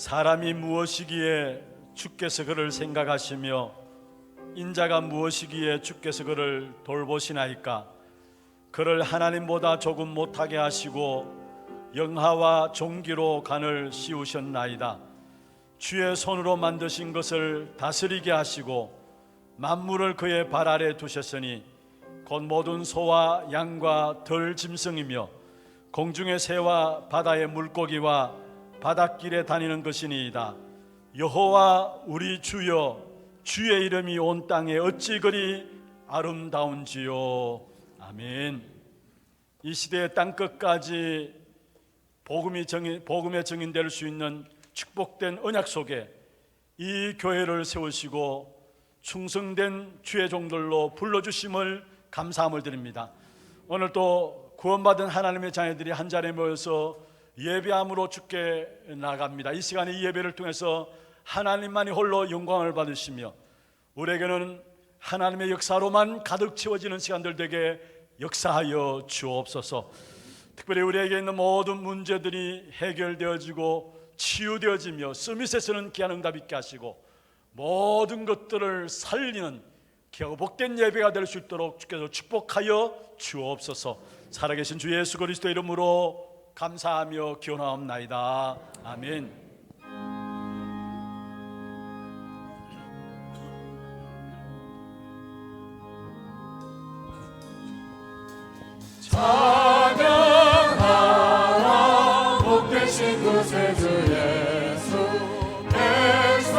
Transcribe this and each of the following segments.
사람이 무엇이기에 주께서 그를 생각하시며 인자가 무엇이기에 주께서 그를 돌보시나이까. 그를 하나님보다 조금 못하게 하시고 영하와 종기로 간을 씌우셨나이다. 주의 손으로 만드신 것을 다스리게 하시고 만물을 그의 발 아래 두셨으니 곧 모든 소와 양과 들 짐승이며 공중의 새와 바다의 물고기와 바닷길에 다니는 것이니이다. 여호와 우리 주여, 주의 이름이 온 땅에 어찌 그리 아름다운지요. 아멘. 이 시대의 땅끝까지 복음의 증인될 수 있는 축복된 언약 속에 이 교회를 세우시고 충성된 주의 종들로 불러주심을 감사함을 드립니다. 오늘 또 구원받은 하나님의 자녀들이 한 자리에 모여서 예배함으로 주께 나갑니다. 이 시간에 이 예배를 통해서 하나님만이 홀로 영광을 받으시며 우리에게는 하나님의 역사로만 가득 채워지는 시간들 되게 역사하여 주옵소서. 특별히 우리에게 있는 모든 문제들이 해결되어지고 치유되어지며 서밋에서는 귀한 응답 있게 하시고 모든 것들을 살리는 귀하고 복된 예배가 될 수 있도록 주께서 축복하여 주옵소서. 살아계신 주 예수 그리스도 이름으로 감사하며 기원하옵나이다. 아멘. 찬양하라 복되신 구세주 예수, 백성들아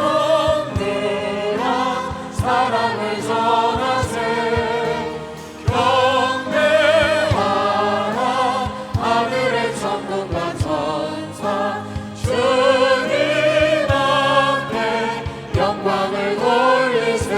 사랑을 전하세. 경배하라 하늘의 천군과 천사, 주님 앞에 영광을 돌리세.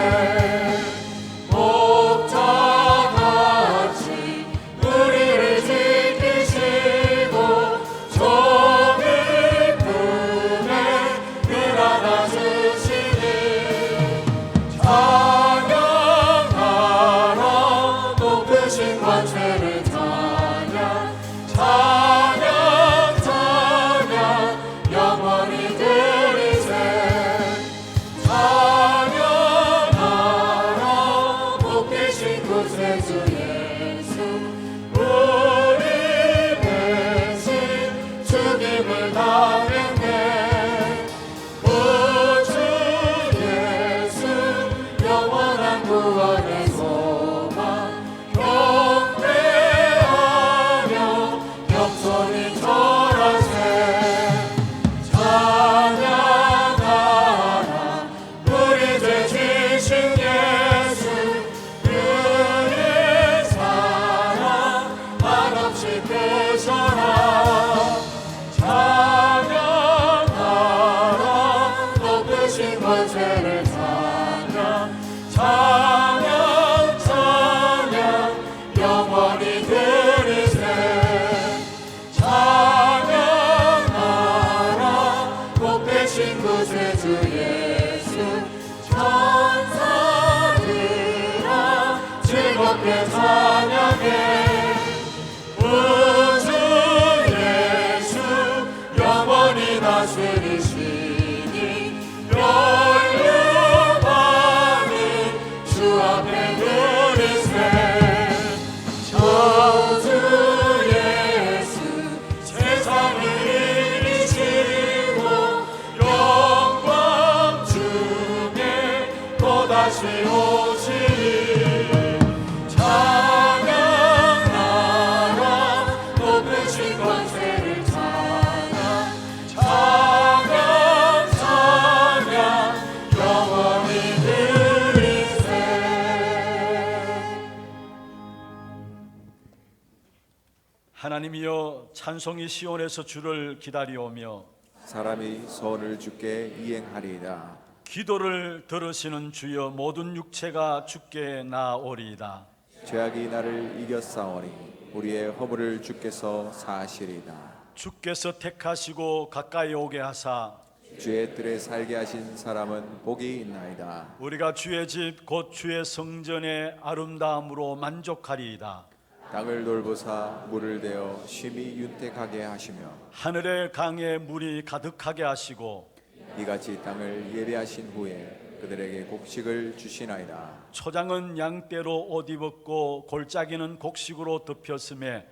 하나님이여, 찬송이 시온에서 주를 기다리오며 사람이 소원을 주께 이행하리이다. 기도를 들으시는 주여, 모든 육체가 주께 나아오리이다. 죄악이 나를 이겼사오니 우리의 허물을 주께서 사하시리이다. 주께서 택하시고 가까이 오게 하사 주의 뜰에 살게 하신 사람은 복이 있나이다. 우리가 주의 집 곧 주의 성전의 아름다움으로 만족하리이다. 땅을 돌보사 물을 대어 쉼이 윤택하게 하시며 하늘의 강에 물이 가득하게 하시고 이같이 땅을 예배하신 후에 그들에게 곡식을 주시나이다. 초장은 양떼로 옷 입었고 골짜기는 곡식으로 덮였음에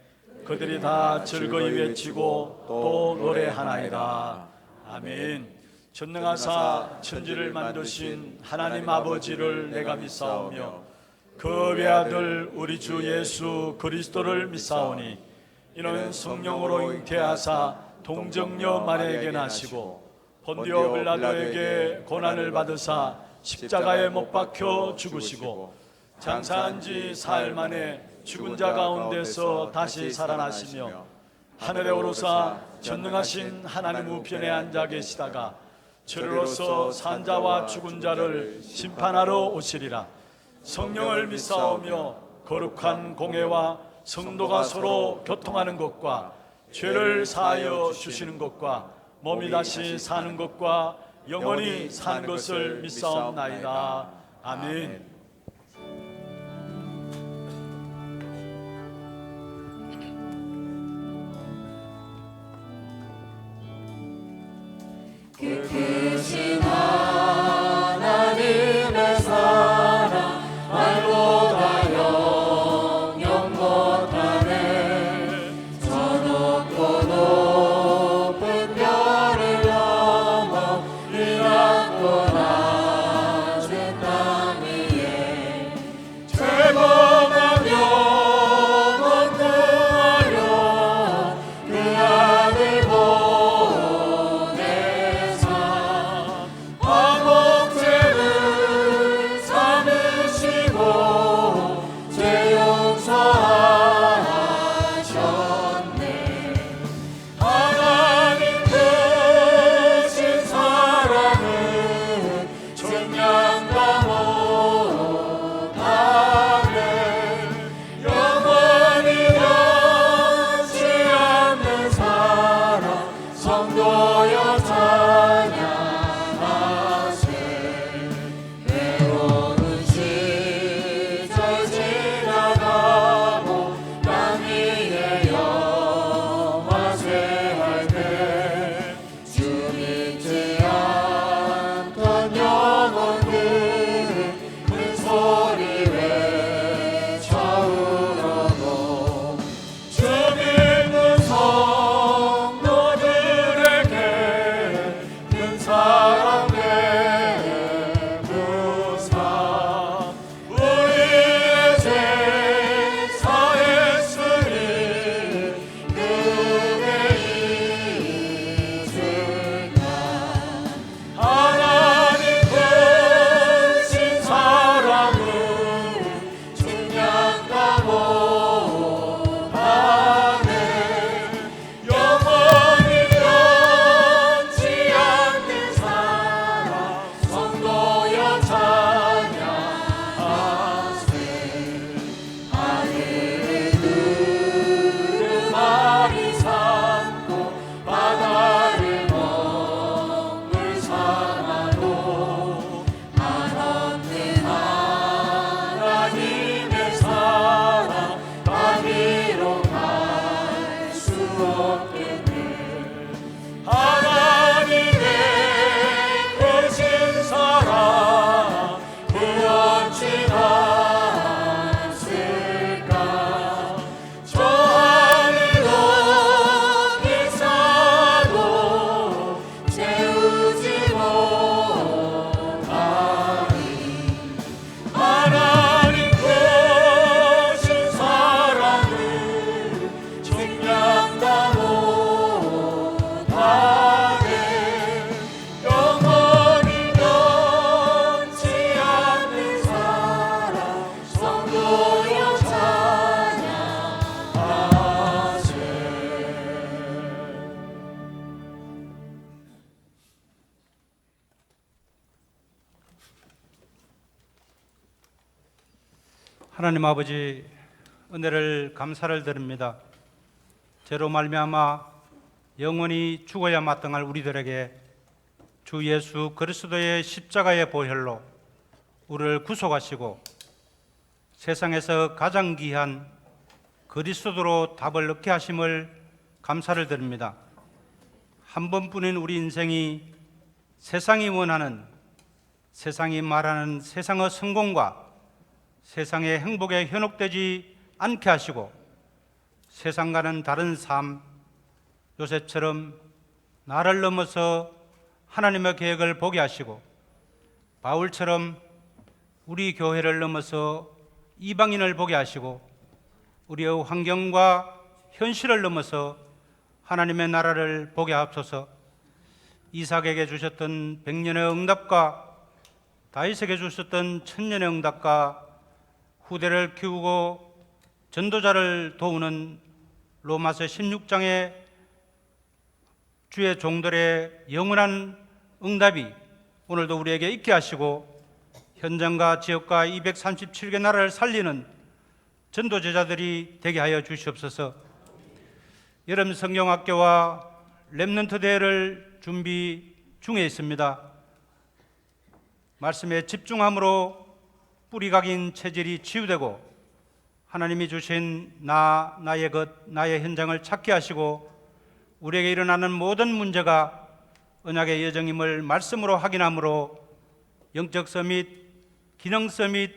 그들이 다 즐거이 외치고 또 노래하나이다. 아멘. 전능하사 천지를 만드신 하나님 아버지를 내가 믿사오며 그 외아들 우리 주 예수 그리스도를 믿사오니 이는 성령으로 잉태하사 동정녀 마리아에게 나시고 본디오 빌라도에게 고난을 받으사 십자가에 못 박혀 죽으시고 장사한 지 사흘 만에 죽은 자 가운데서 다시 살아나시며 하늘에 오르사 전능하신 하나님 우편에 앉아 계시다가 저리로서 산자와 죽은 자를 심판하러 오시리라. 성령을 믿사오며 거룩한 공회와 성도가 서로 교통하는 것과 죄를 사하여 주시는 것과 몸이 다시 사는 것과 영원히 사는 것을 믿사옵나이다. 아멘. 그 크신 하나님의 사랑 말보다 영영 못하네. 저 높고 높은 별을 넘어 이 낮고 낮은 땅 위에 죄범한 영혼 구하려 그 아들 성도여 찬양하세. 외로운 시절 지나가고 땅 위에 영화쇠할 때 주 믿지 않던 영혼들은 큰 소리 외쳐 울어도 주 믿는 사랑 베푸사 우리의 죄 사했으니 그게 있을까. 하나님 크신 사랑은 중량과 못하네. 영원히 변치 않는 사랑 성도여 찬양하세. 하늘의 구름알이 삼고 바다를 먹물 삼아도 한없는 하나님의 사랑 다리로 갈 수 없겠네. 하나님의 크신 사랑 구원치 않을까. 저 하늘 높이 쌓아도 채우지 못하리. 하나님 크신 사랑은 중량과 못하네. 영원히 변치 않는 사랑 성도여 찬양하세. 하나님 아버지, 은혜를 감사를 드립니다. 죄로 말미암아 영원히 죽어야 마땅할 우리들에게 주 예수 그리스도의 십자가의 보혈로 우리를 구속하시고 세상에서 가장 귀한 그리스도로 답을 얻게 하심을 감사를 드립니다. 한 번뿐인 우리 인생이 세상이 원하는, 세상이 말하는 세상의 성공과 세상의 행복에 현혹되지 않게 하시고 세상과는 다른 삶, 요셉처럼 나를 넘어서 하나님의 계획을 보게 하시고 바울처럼 우리 교회를 넘어서 이방인을 보게 하시고 우리의 환경과 현실을 넘어서 하나님의 나라를 보게 하옵소서. 이삭에게 주셨던 100년의 응답과 다윗에게 주셨던 1000년의 응답과 후대를 키우고 전도자를 도우는 로마서 16장의 주의 종들의 영원한 응답이 오늘도 우리에게 있게 하시고 현장과 지역과 237개 나라를 살리는 전도 제자들이 되게 하여 주시옵소서. 여름 성경학교와 렘넌트 대회를 준비 중에 있습니다. 말씀에 집중함으로 뿌리 각인 체질이 치유되고 하나님이 주신 나의 것, 나의 현장을 찾게 하시고 우리에게 일어나는 모든 문제가 언약의 여정임을 말씀으로 확인함으로 영적 서밋, 기능 서밋,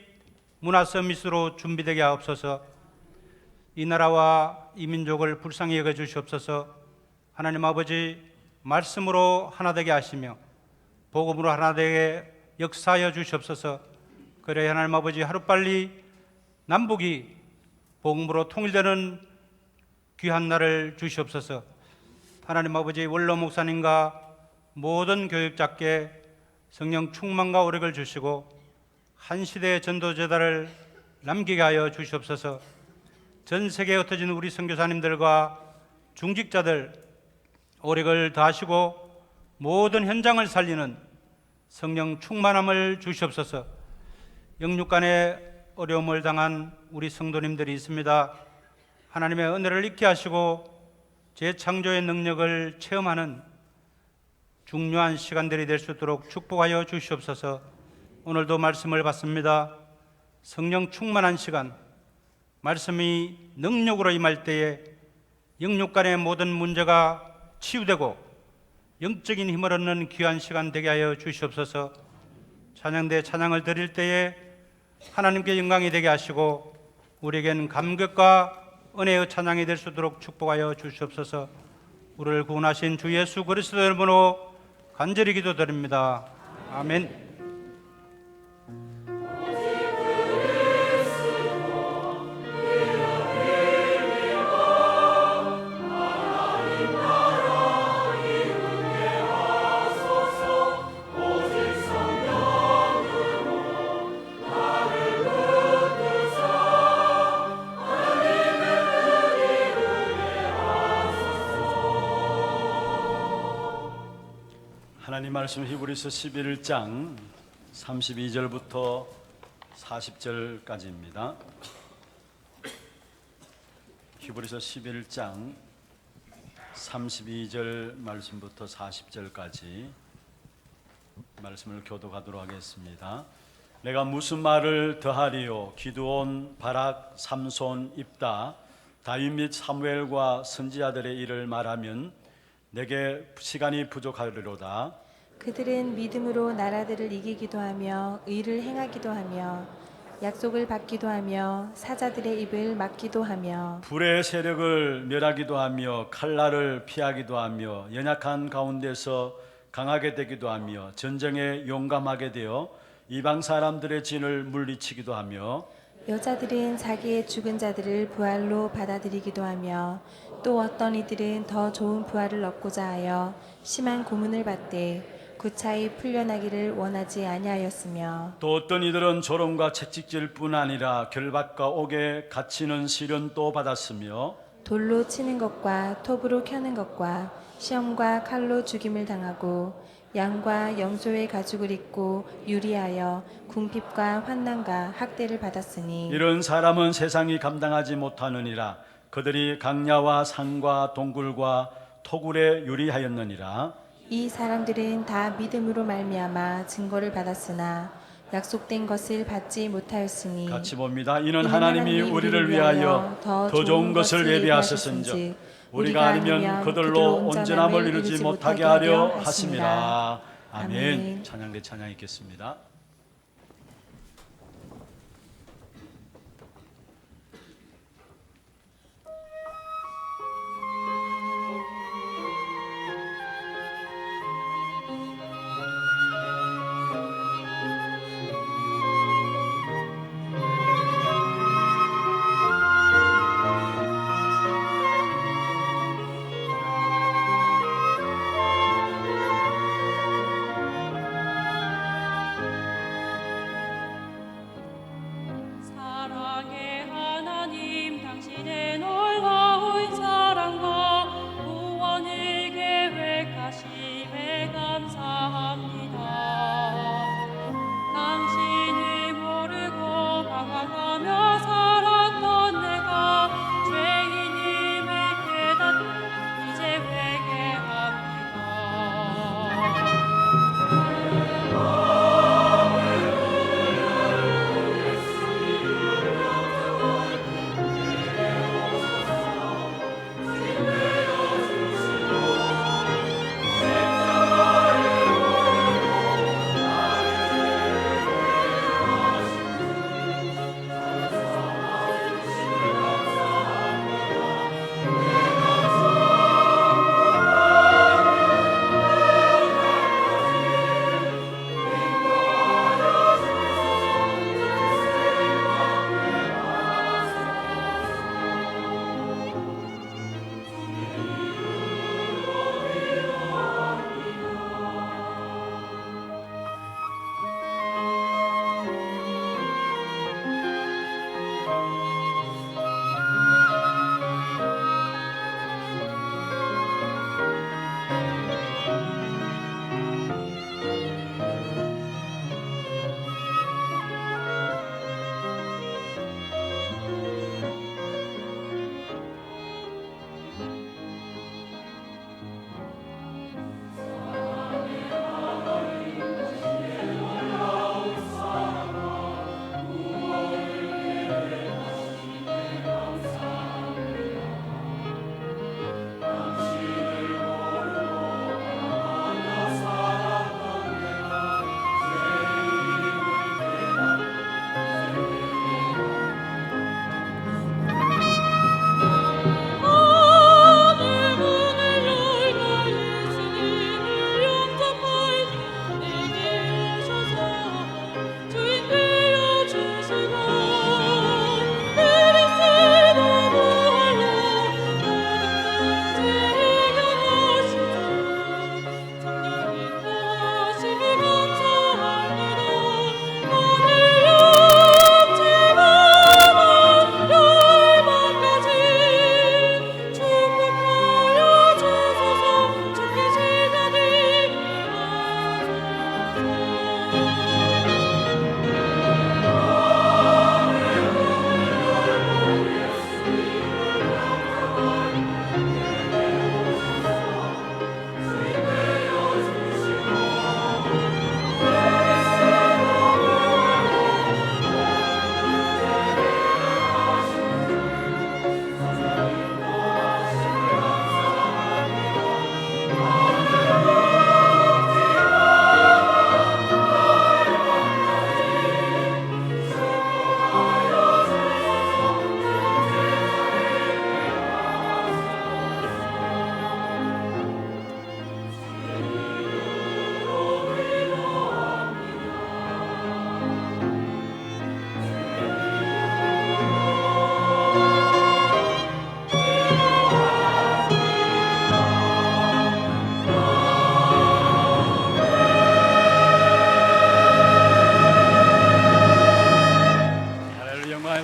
문화 서밋으로 준비되게 하옵소서. 이 나라와 이 민족을 불쌍히 여겨 주시옵소서. 하나님 아버지, 말씀으로 하나 되게 하시며 복음으로 하나 되게 역사하여 주시옵소서. 그래야 하나님 아버지, 하루빨리 남북이 복음으로 통일되는 귀한 날을 주시옵소서. 하나님 아버지, 원로 목사님과 모든 교육자께 성령 충만과 오력을 주시고 한 시대의 전도제다를 남기게 하여 주시옵소서. 전 세계에 흩어진 우리 선교사님들과 중직자들 오력을 더하시고 모든 현장을 살리는 성령 충만함을 주시옵소서. 영육간의 어려움을 당한 우리 성도님들이 있습니다. 하나님의 은혜를 잊게 하시고 재창조의 능력을 체험하는 중요한 시간들이 될 수 있도록 축복하여 주시옵소서. 오늘도 말씀을 받습니다. 성령 충만한 시간, 말씀이 능력으로 임할 때에 영육간의 모든 문제가 치유되고 영적인 힘을 얻는 귀한 시간 되게 하여 주시옵소서. 찬양대 찬양을 드릴 때에 하나님께 영광이 되게 하시고 우리에겐 감격과 은혜의 찬양이 될 수 있도록 축복하여 주시옵소서. 우리를 구원하신 주 예수 그리스도의 이름으로 간절히 기도드립니다. 아멘. 하나님 말씀 히브리서 11장 32절부터 40절까지입니다. 히브리서 11장 32절 말씀부터 40절까지 말씀을 교독하도록 하겠습니다. 내가 무슨 말을 더하리요? 기드온, 바락, 삼손, 입다, 다윗 및 사무엘과 선지자들의 일을 말하면 내게 시간이 부족하리로다. 그들은 믿음으로 나라들을 이기기도 하며 의를 행하기도 하며 약속을 받기도 하며 사자들의 입을 막기도 하며 불의 세력을 멸하기도 하며 칼날을 피하기도 하며 연약한 가운데서 강하게 되기도 하며 전쟁에 용감하게 되어 이방 사람들의 진을 물리치기도 하며 여자들은 자기의 죽은 자들을 부활로 받아들이기도 하며 또 어떤 이들은 더 좋은 부활을 얻고자 하여 심한 고문을 받되 구차히 풀려나기를 원하지 아니하였으며 또 어떤 이들은 조롱과 채찍질 뿐 아니라 결박과 옥에 갇히는 시련도 받았으며 돌로 치는 것과 톱으로 켜는 것과 시험과 칼로 죽임을 당하고 양과 염소의 가죽을 입고 유리하여 궁핍과 환난과 학대를 받았으니 이런 사람은 세상이 감당하지 못하느니라. 그들이 강야와 산과 동굴과 토굴에 유리하였느니라. 이 사람들은 다 믿음으로 말미암아 증거를 받았으나 약속된 것을 받지 못하였으니 같이 봅니다. 이는 하나님이 우리를 위하여 더 좋은 것을 예비하셨은즉 우리가 아니면 그들로 온전함을 이루지 못하게 하려 하심이라. 아멘. 찬양대 찬양 있겠습니다. 사랑의 하나님, 당신의 놀라운 사랑과 구원을 계획하심에 감사합니다. 당신을 모르고 방황하며 살았던 내가 죄인임을 깨닫고 이제 회개합니다.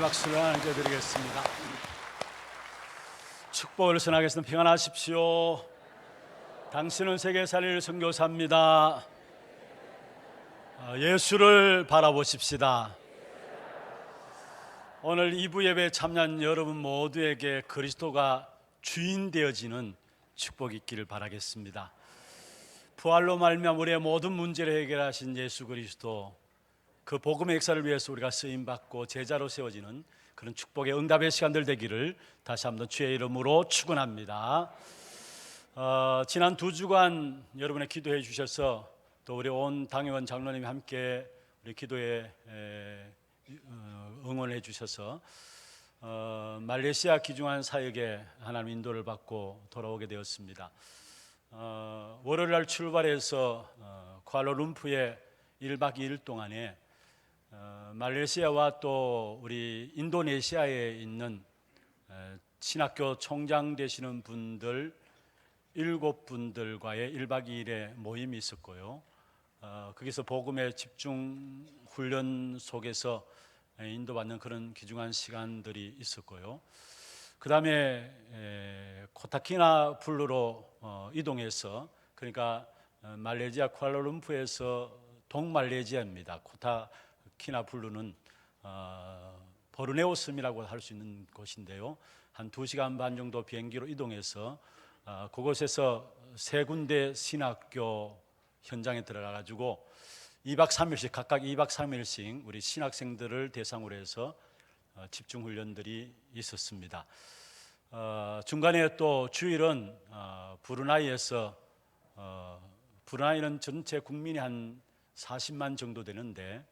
박수를 하나님께 드리겠습니다. 축복을 전하겠습니다. 평안하십시오. 당신은 세계 살릴 선교사입니다. 예수를 바라보십시다. 오늘 2부 예배에 참여한 여러분 모두에게 그리스도가 주인 되어지는 축복이 있기를 바라겠습니다. 부활로 말미암아 우리의 모든 문제를 해결하신 예수 그리스도, 그 복음의 역사를 위해서 우리가 쓰임받고 제자로 세워지는 그런 축복의 응답의 시간들 되기를 다시 한번 주의 이름으로 축원합니다. 지난 2주간 여러분의 기도해 주셔서 또 우리 온 당회원 장로님이 함께 우리 기도에 응원해 주셔서 말레이시아 귀중한 사역에 하나님 인도를 받고 돌아오게 되었습니다. 월요일 날 출발해서 쿠알라룸푸르에 1박 2일 동안에 말레이시아와 또 우리 인도네시아에 있는 신학교 총장 되시는 분들 7분들과의 1박 2일의 모임이 있었고요. 거기서 복음의 집중 훈련 속에서 인도받는 그런 귀중한 시간들이 있었고요. 그 다음에 코타키나불루로 이동해서, 그러니까 말레이시아 쿠알라룸푸르에서 동말레이시아입니다. 코타키나불루는 보르네오 섬이라고 할 수 있는 곳인데요. 한 2시간 반 정도 비행기로 이동해서 그곳에서 3군데 신학교 현장에 들어가 가지고 2박 3일씩 각각 2박 3일씩 우리 신학생들을 대상으로 해서 집중 훈련들이 있었습니다. 중간에 또 주일은 브루나이에서 브루나이는 전체 국민이 한 40만 정도 되는데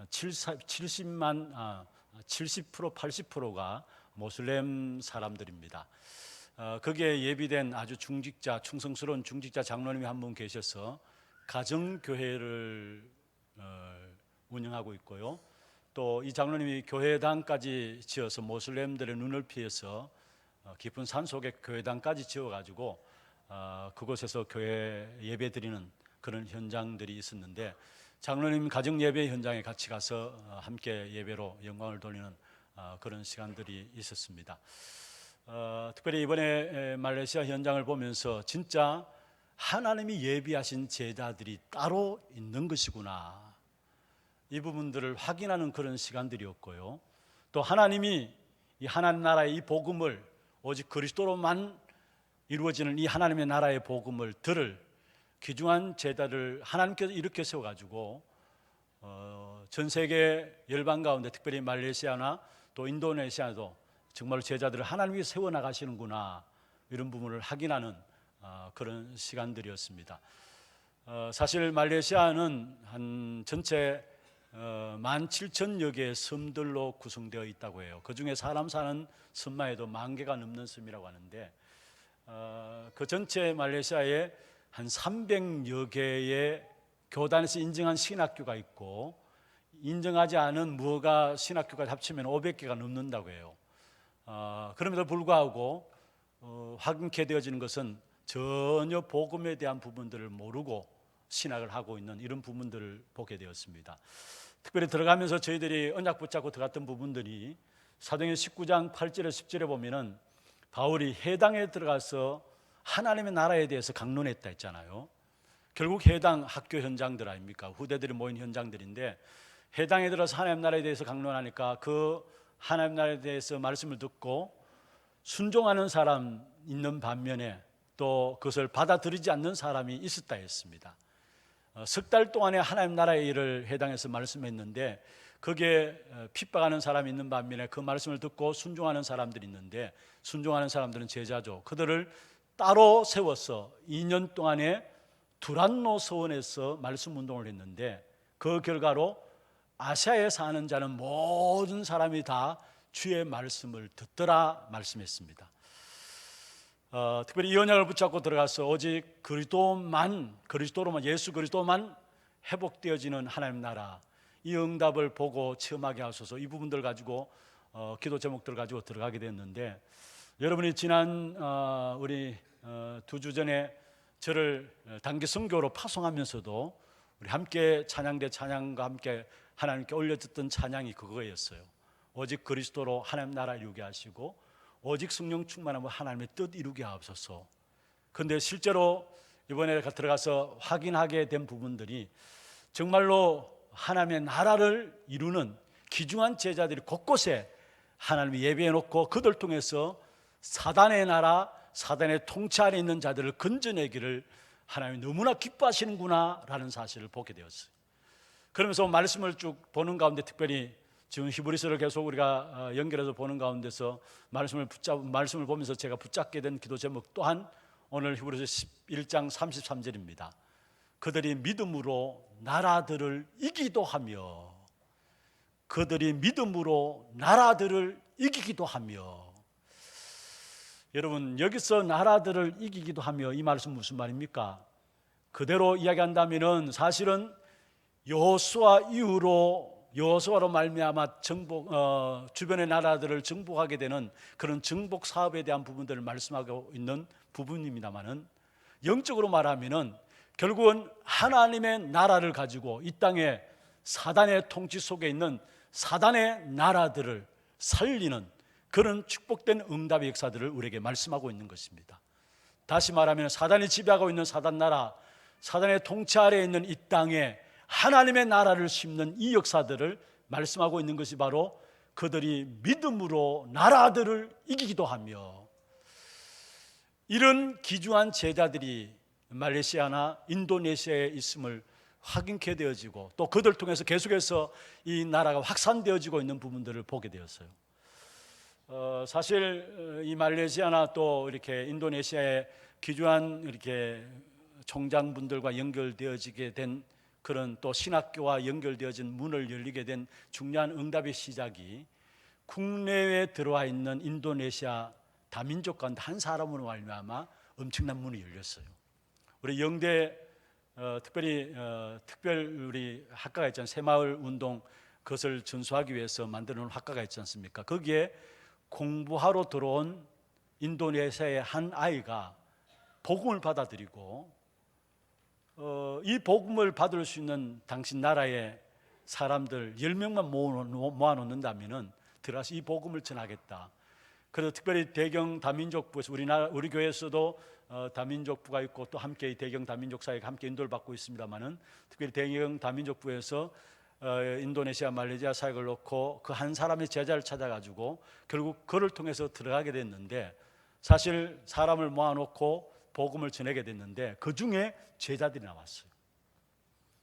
70% 80%가 모슬렘 사람들입니다. 거기에 예비된 아주 충성스러운 중직자 장로님이 한 분 계셔서 가정교회를 운영하고 있고요. 또 이 장로님이 교회당까지 지어서 모슬렘들의 눈을 피해서 깊은 산속에 교회당까지 지어가지고 그곳에서 교회 예배 드리는 그런 현장들이 있었는데, 장로님 가정 예배 현장에 같이 가서 함께 예배로 영광을 돌리는 그런 시간들이 있었습니다. 특별히 이번에 말레이시아 현장을 보면서 진짜 하나님이 예비하신 제자들이 따로 있는 것이구나, 이 부분들을 확인하는 그런 시간들이었고요. 또 하나님이 이 하나님 나라의 이 복음을 오직 그리스도로만 이루어지는 이 하나님의 나라의 복음을 들을 귀중한 제자를 하나님께서 이렇게 세워가지고 전 세계 열방 가운데 특별히 말레이시아나 또 인도네시아도 정말 제자들을 하나님이 세워나가시는구나, 이런 부분을 확인하는 그런 시간들이었습니다. 사실 말레이시아는 한 전체 17,000여 개의 섬들로 구성되어 있다고 해요. 그 중에 사람 사는 섬만 해도 10,000개가 넘는 섬이라고 하는데, 그 전체 말레이시아에 한 300여 개의 교단에서 인정한 신학교가 있고, 인정하지 않은 무허가 신학교까지 합치면 500개가 넘는다고 해요. 그럼에도 불구하고 확인케 되어지는 것은 전혀 복음에 대한 부분들을 모르고 신학을 하고 있는 이런 부분들을 보게 되었습니다. 특별히 들어가면서 저희들이 언약 붙잡고 들어갔던 부분들이 사도행전 19장 8절에 10절에 보면은 바울이 해당에 들어가서 하나님의 나라에 대해서 강론했다 했잖아요. 결국 해당 학교 현장들 아닙니까? 후대들이 모인 현장들인데, 해당에 들어서 하나님 나라에 대해서 강론하니까 그 하나님 나라에 대해서 말씀을 듣고 순종하는 사람 있는 반면에 또 그것을 받아들이지 않는 사람이 있었다 했습니다. 석 달 동안에 하나님 나라의 일을 해당해서 말씀했는데, 거기에 핍박하는 사람이 있는 반면에 그 말씀을 듣고 순종하는 사람들이 있는데, 순종하는 사람들은 제자죠. 그들을 따로 세워서 2년 동안에 두란노 서원에서 말씀 운동을 했는데, 그 결과로 아시아에 사는 자는 모든 사람이 다 주의 말씀을 듣더라 말씀했습니다. 특별히 이 언약을 붙잡고 들어가서 오직 그리스도로만 예수 그리스도만 회복되어지는 하나님 나라, 이 응답을 보고 체험하게 하소서, 이 부분들 가지고 기도 제목들 가지고 들어가게 됐는데, 여러분이 지난 우리 2주 전에 저를 단기 선교로 파송하면서도 우리 함께 찬양대 찬양과 함께 하나님께 올려듣던 찬양이 그거였어요. 오직 그리스도로 하나님 나라 이루게 하시고 오직 성령 충만함으로 하나님의 뜻 이루게 하옵소서. 그런데 실제로 이번에 들어가서 확인하게 된 부분들이 정말로 하나님의 나라를 이루는 귀중한 제자들이 곳곳에 하나님이 예배해 놓고 그들 통해서 사단의 나라, 사단의 통치 안에 있는 자들을 건져내기를 하나님이 너무나 기뻐하시는구나 라는 사실을 보게 되었어요. 그러면서 말씀을 쭉 보는 가운데, 특별히 지금 히브리서를 계속 우리가 연결해서 보는 가운데서 말씀을 보면서 제가 붙잡게 된 기도 제목 또한 오늘 히브리서 11장 33절입니다. 그들이 믿음으로 나라들을 이기기도 하며, 그들이 믿음으로 나라들을 이기기도 하며. 여러분, 여기서 나라들을 이기기도 하며, 이 말씀 무슨 말입니까? 그대로 이야기한다면은 사실은 여호수아 이후로, 여호수아로 말미암아 주변의 나라들을 정복하게 되는 그런 정복 사업에 대한 부분들을 말씀하고 있는 부분입니다만은, 영적으로 말하면은 결국은 하나님의 나라를 가지고 이 땅에 사단의 통치 속에 있는 사단의 나라들을 살리는 그런 축복된 응답의 역사들을 우리에게 말씀하고 있는 것입니다. 다시 말하면 사단이 지배하고 있는 사단 나라, 사단의 통치 아래에 있는 이 땅에 하나님의 나라를 심는 이 역사들을 말씀하고 있는 것이 바로 그들이 믿음으로 나라들을 이기기도 하며, 이런 귀중한 제자들이 말레이시아나 인도네시아에 있음을 확인케 되어지고, 또 그들 통해서 계속해서 이 나라가 확산되어지고 있는 부분들을 보게 되었어요. 사실 이 말레이시아나 또 이렇게 인도네시아의 귀중한 이렇게 총장분들과 연결되어지게 된 그런, 또 신학교와 연결되어진 문을 열리게 된 중요한 응답의 시작이 국내에 들어와 있는 인도네시아 다민족 가운데 한 사람으로 말미암아 엄청난 문이 열렸어요. 우리 영대 특별히 우리 학과가 있잖아요. 새마을 운동, 그것을 전수하기 위해서 만들어 놓은 학과가 있지 않습니까? 거기에 공부하러 들어온 인도네시아의 한 아이가 복음을 받아들이고, 이 복음을 받을 수 있는 당신 나라의 사람들 10명만 모아놓는다면 들어가서 이 복음을 전하겠다. 그래서 특별히 대경 다민족부에서 우리 교회에서도 다민족부가 있고, 또 함께 대경 다민족 사회가 함께 인도를 받고 있습니다만은, 특별히 대경 다민족부에서 인도네시아 말레이시아 사역을 놓고 그 한 사람의 제자를 찾아가지고 결국 그를 통해서 들어가게 됐는데, 사실 사람을 모아놓고 복음을 전하게 됐는데 그 중에 제자들이 나왔어요.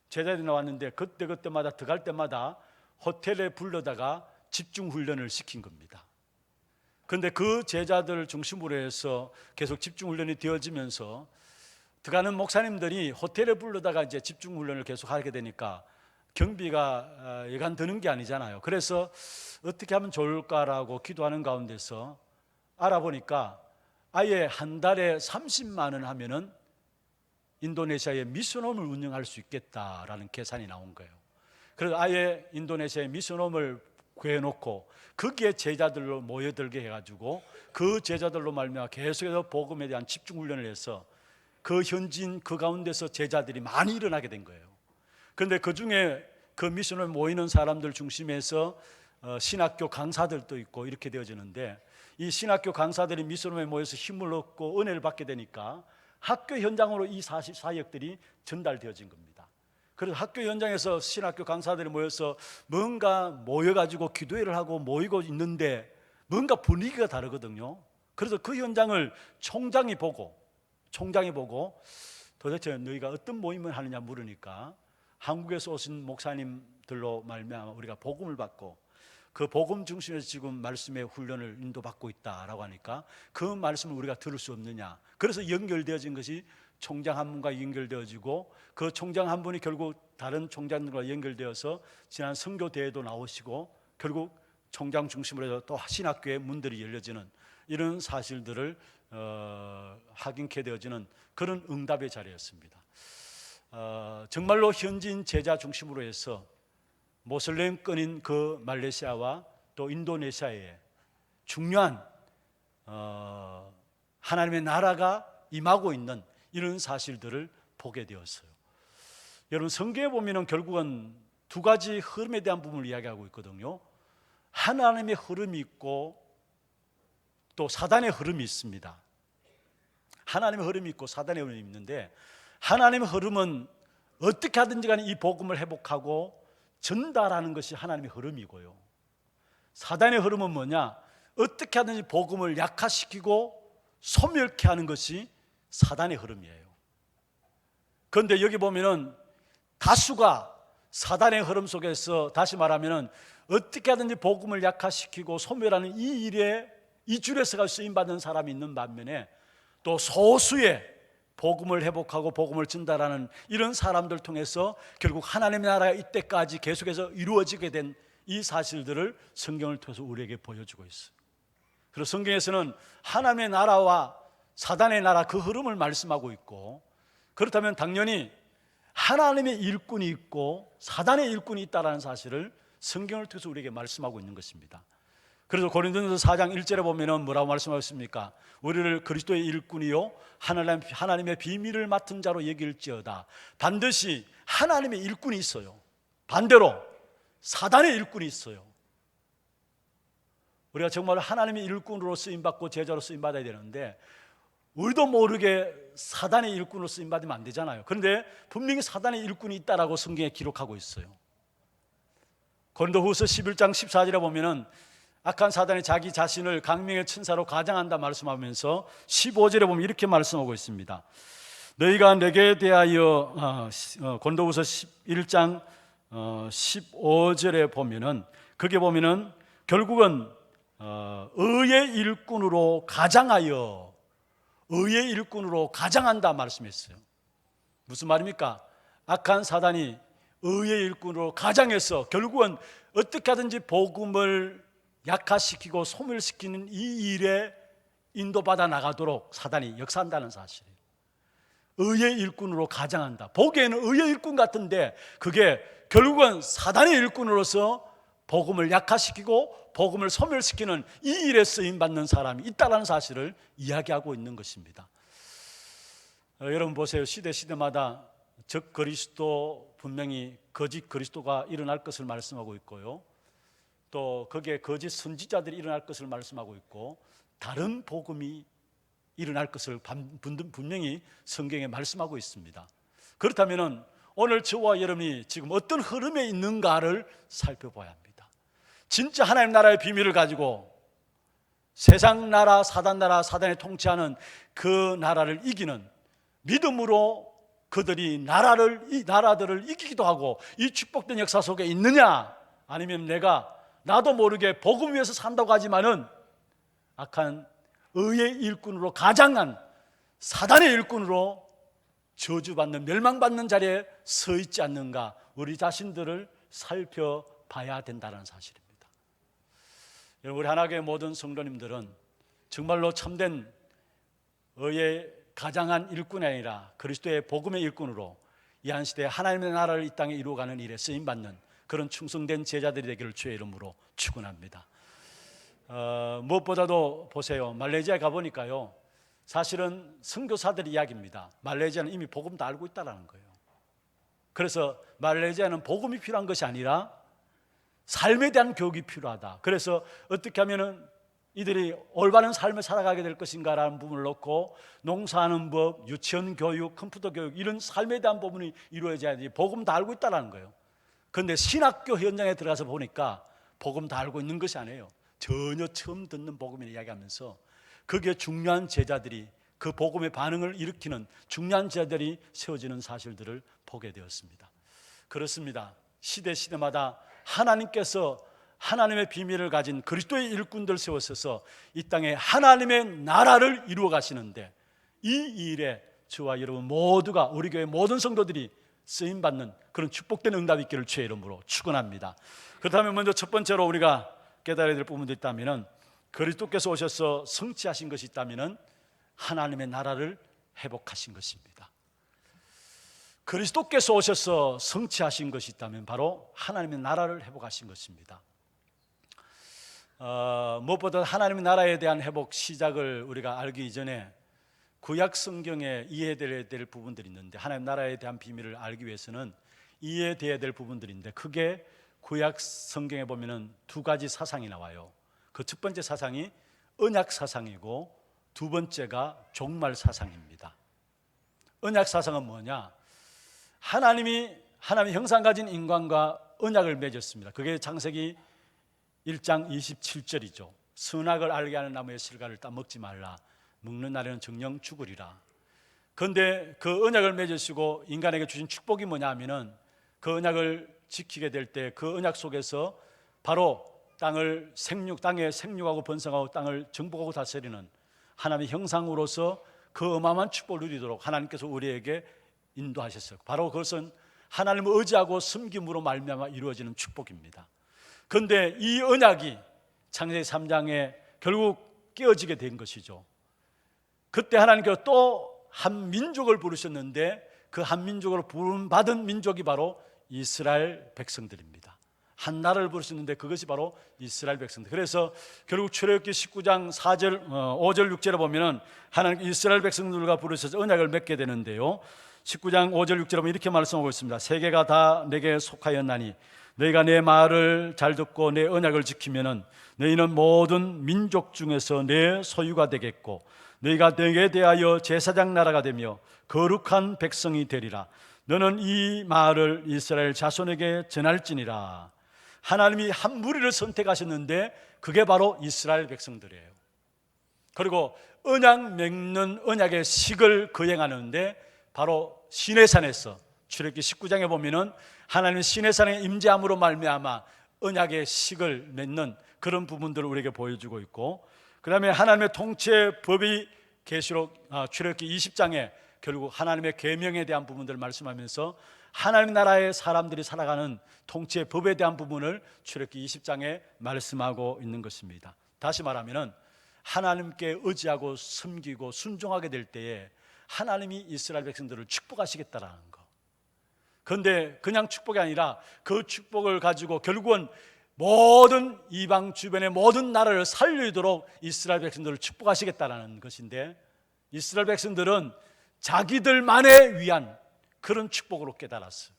제자들이 나왔는데 그때마다 들어갈 때마다 호텔에 불러다가 집중 훈련을 시킨 겁니다. 그런데 그 제자들을 중심으로 해서 계속 집중 훈련이 되어지면서 들어가는 목사님들이 호텔에 불러다가 이제 집중 훈련을 계속 하게 되니까 경비가 여간 드는 게 아니잖아요. 그래서 어떻게 하면 좋을까라고 기도하는 가운데서 알아보니까 아예 한 달에 30만 원 하면은 인도네시아의 미션홈을 운영할 수 있겠다라는 계산이 나온 거예요. 그래서 아예 인도네시아의 미션홈을 구해놓고 거기에 제자들로 모여들게 해가지고 그 제자들로 말미암아 계속해서 복음에 대한 집중 훈련을 해서 그 현지인 그 가운데서 제자들이 많이 일어나게 된 거예요. 그런데 그 중에 그 미션을 모이는 사람들 중심에서 신학교 강사들도 있고 이렇게 되어지는데, 이 신학교 강사들이 미션홈에 모여서 힘을 얻고 은혜를 받게 되니까 학교 현장으로 이 사역들이 전달되어진 겁니다. 그래서 학교 현장에서 신학교 강사들이 모여서 뭔가 모여가지고 기도회를 하고 모이고 있는데 뭔가 분위기가 다르거든요. 그래서 그 현장을 총장이 보고 도대체 너희가 어떤 모임을 하느냐 물으니까 한국에서 오신 목사님들로 말미암아 우리가 복음을 받고 그 복음 중심에서 지금 말씀의 훈련을 인도받고 있다라고 하니까 그 말씀을 우리가 들을 수 없느냐. 그래서 연결되어진 것이 총장 한 분과 연결되어지고, 그 총장 한 분이 결국 다른 총장들과 연결되어서 지난 선교대회도 나오시고, 결국 총장 중심으로 해서 또 신학교의 문들이 열려지는 이런 사실들을 확인케 되어지는 그런 응답의 자리였습니다. 정말로 현지인 제자 중심으로 해서 모슬렘권인 그 말레이시아와 또 인도네시아에 중요한 하나님의 나라가 임하고 있는 이런 사실들을 보게 되었어요. 여러분, 성경에 보면은 결국은 두 가지 흐름에 대한 부분을 이야기하고 있거든요. 하나님의 흐름이 있고 또 사단의 흐름이 있습니다. 하나님의 흐름이 있고 사단의 흐름이 있는데, 하나님의 흐름은 어떻게 하든지 간에 이 복음을 회복하고 전달하는 것이 하나님의 흐름이고요, 사단의 흐름은 뭐냐? 어떻게 하든지 복음을 약화시키고 소멸케 하는 것이 사단의 흐름이에요. 그런데 여기 보면은 다수가 사단의 흐름 속에서, 다시 말하면은 어떻게 하든지 복음을 약화시키고 소멸하는 이 일에 이 줄에서가 쓰임받는 사람이 있는 반면에, 또 소수의 복음을 회복하고 복음을 전달하는 이런 사람들 통해서 결국 하나님의 나라가 이때까지 계속해서 이루어지게 된 이 사실들을 성경을 통해서 우리에게 보여주고 있어요. 그리고 성경에서는 하나님의 나라와 사단의 나라 그 흐름을 말씀하고 있고, 그렇다면 당연히 하나님의 일꾼이 있고 사단의 일꾼이 있다는 사실을 성경을 통해서 우리에게 말씀하고 있는 것입니다. 그래서 고린도전서 4장 1절에 보면은 뭐라고 말씀하고 있습니까? 우리를 그리스도의 일꾼이요 하나님의 비밀을 맡은 자로 여길지어다. 반드시 하나님의 일꾼이 있어요. 반대로 사단의 일꾼이 있어요. 우리가 정말 하나님의 일꾼으로 쓰임받고 제자로 쓰임받아야 되는데 우리도 모르게 사단의 일꾼으로 쓰임받으면 안 되잖아요. 그런데 분명히 사단의 일꾼이 있다라고 성경에 기록하고 있어요. 고린도후서 11장 14절에 보면은 악한 사단이 자기 자신을 강명의 천사로 가장한다 말씀하면서 15절에 보면 이렇게 말씀하고 있습니다. 너희가 내게 대하여 고린도후서 11장 15절에 보면은 거기에 보면은 결국은 의의 일꾼으로 가장하여 의의 일꾼으로 가장한다 말씀했어요. 무슨 말입니까? 악한 사단이 의의 일꾼으로 가장해서 결국은 어떻게 하든지 복음을 약화시키고 소멸시키는 이 일에 인도받아 나가도록 사단이 역사한다는 사실이에요. 의의 일꾼으로 가장한다. 보기에는 의의 일꾼 같은데 그게 결국은 사단의 일꾼으로서 복음을 약화시키고 복음을 소멸시키는 이 일에 쓰임받는 사람이 있다는 사실을 이야기하고 있는 것입니다. 여러분 보세요. 시대마다 적 그리스도, 분명히 거짓 그리스도가 일어날 것을 말씀하고 있고요, 또 거기에 거짓 선지자들이 일어날 것을 말씀하고 있고, 다른 복음이 일어날 것을 분명히 성경에 말씀하고 있습니다. 그렇다면 오늘 저와 여러분이 지금 어떤 흐름에 있는가를 살펴봐야 합니다. 진짜 하나님 나라의 비밀을 가지고 세상 나라, 사단이 통치하는 그 나라를 이기는 믿음으로 그들이 나라들을 이기기도 하고 이 축복된 역사 속에 있느냐, 아니면 나도 모르게 복음 위에서 산다고 하지만은 악한 의의 일꾼으로 가장한 사단의 일꾼으로 저주받는, 멸망받는 자리에 서 있지 않는가, 우리 자신들을 살펴봐야 된다는 사실입니다. 여러분, 우리 하나교회 모든 성도님들은 정말로 참된 의의 가장한 일꾼이 아니라 그리스도의 복음의 일꾼으로 이 한 시대에 하나님의 나라를 이 땅에 이루어가는 일에 쓰임받는 그런 충성된 제자들이 되기를 주의 이름으로 축원합니다. 무엇보다도 보세요. 말레이시아에 가보니까요, 사실은 선교사들의 이야기입니다. 말레이시아는 이미 복음 다 알고 있다는 거예요. 그래서 말레이시아는 복음이 필요한 것이 아니라 삶에 대한 교육이 필요하다. 그래서 어떻게 하면은 이들이 올바른 삶을 살아가게 될 것인가라는 부분을 놓고 농사하는 법, 유치원 교육, 컴퓨터 교육, 이런 삶에 대한 부분이 이루어져야지 복음 다 알고 있다는 거예요. 그런데 신학교 현장에 들어가서 보니까 복음 다 알고 있는 것이 아니에요. 전혀 처음 듣는 복음을 이야기하면서 거기에 중요한 제자들이, 그 복음의 반응을 일으키는 중요한 제자들이 세워지는 사실들을 보게 되었습니다. 그렇습니다. 시대마다 하나님께서 하나님의 비밀을 가진 그리스도의 일꾼들 세우셔서 이 땅에 하나님의 나라를 이루어 가시는데, 이 일에 저와 여러분 모두가, 우리 교회 모든 성도들이 쓰임받는 그런 축복된 응답이 있기를 주의 이름으로 축원합니다. 그렇다면 먼저 첫 번째로 우리가 깨달아야 될 부분도 있다면, 그리스도께서 오셔서 성취하신 것이 있다면 하나님의 나라를 회복하신 것입니다. 그리스도께서 오셔서 성취하신 것이 있다면 바로 하나님의 나라를 회복하신 것입니다. 무엇보다 하나님의 나라에 대한 회복 시작을 우리가 알기 이전에 구약 성경에 이해되어야 될 부분들이 있는데, 하나님의 나라에 대한 비밀을 알기 위해서는 이해되어야 될 부분들인데, 크게 구약 성경에 보면은 두 가지 사상이 나와요. 그 첫 번째 사상이 언약 사상이고 두 번째가 종말 사상입니다. 언약 사상은 뭐냐? 하나님의 형상 가진 인간과 언약을 맺었습니다. 그게 창세기 1장 27절이죠. 선악을 알게 하는 나무의 실과를 따 먹지 말라. 먹는 날에는 정령 죽으리라. 그런데 그 언약을 맺으시고 인간에게 주신 축복이 뭐냐 하면은, 그 언약을 지키게 될 때 그 언약 속에서 바로 땅에 생육하고 번성하고 땅을 정복하고 다스리는 하나님의 형상으로서 그 어마어마한 축복을 누리도록 하나님께서 우리에게 인도하셨어요. 바로 그것은 하나님을 의지하고 섬김으로 말미암아 이루어지는 축복입니다. 그런데 이 언약이 창세기 3장에 결국 깨어지게 된 것이죠. 그때 하나님께서 또 한 민족을 부르셨는데 그 한 민족으로 부름받은 민족이 바로 이스라엘 백성들입니다. 한 나라를 부르셨는데 그것이 바로 이스라엘 백성들. 그래서 결국 출애굽기 19장 4절, 5절, 6절에 보면은 하나님 이스라엘 백성들과 부르셔서 언약을 맺게 되는데요. 19장 5절, 6절에 보면 이렇게 말씀하고 있습니다. 세계가 다 내게 속하였나니 너희가 내 말을 잘 듣고 내 언약을 지키면은 너희는 모든 민족 중에서 내 소유가 되겠고 너희가 내게 대하여 제사장 나라가 되며 거룩한 백성이 되리라. 너는 이 말을 이스라엘 자손에게 전할지니라. 하나님이 한 무리를 선택하셨는데 그게 바로 이스라엘 백성들이에요. 그리고 언약 맺는 언약의 식을 거행하는데 바로 시내산에서 출애굽기 19장에 보면은 하나님 시내산에 임재함으로 말미암아 언약의 식을 맺는 그런 부분들을 우리에게 보여주고 있고, 그 다음에 하나님의 통치 법이 계시록 출애굽기 20장에 결국 하나님의 계명에 대한 부분들을 말씀하면서 하나님 나라의 사람들이 살아가는 통치의 법에 대한 부분을 출애굽기 20장에 말씀하고 있는 것입니다. 다시 말하면 하나님께 의지하고 섬기고 순종하게 될 때에 하나님이 이스라엘 백성들을 축복하시겠다라는 거. 그런데 그냥 축복이 아니라 그 축복을 가지고 결국은 모든 이방 주변의 모든 나라를 살리도록 이스라엘 백성들을 축복하시겠다라는 것인데, 이스라엘 백성들은 자기들만을 위한 그런 축복으로 깨달았어요.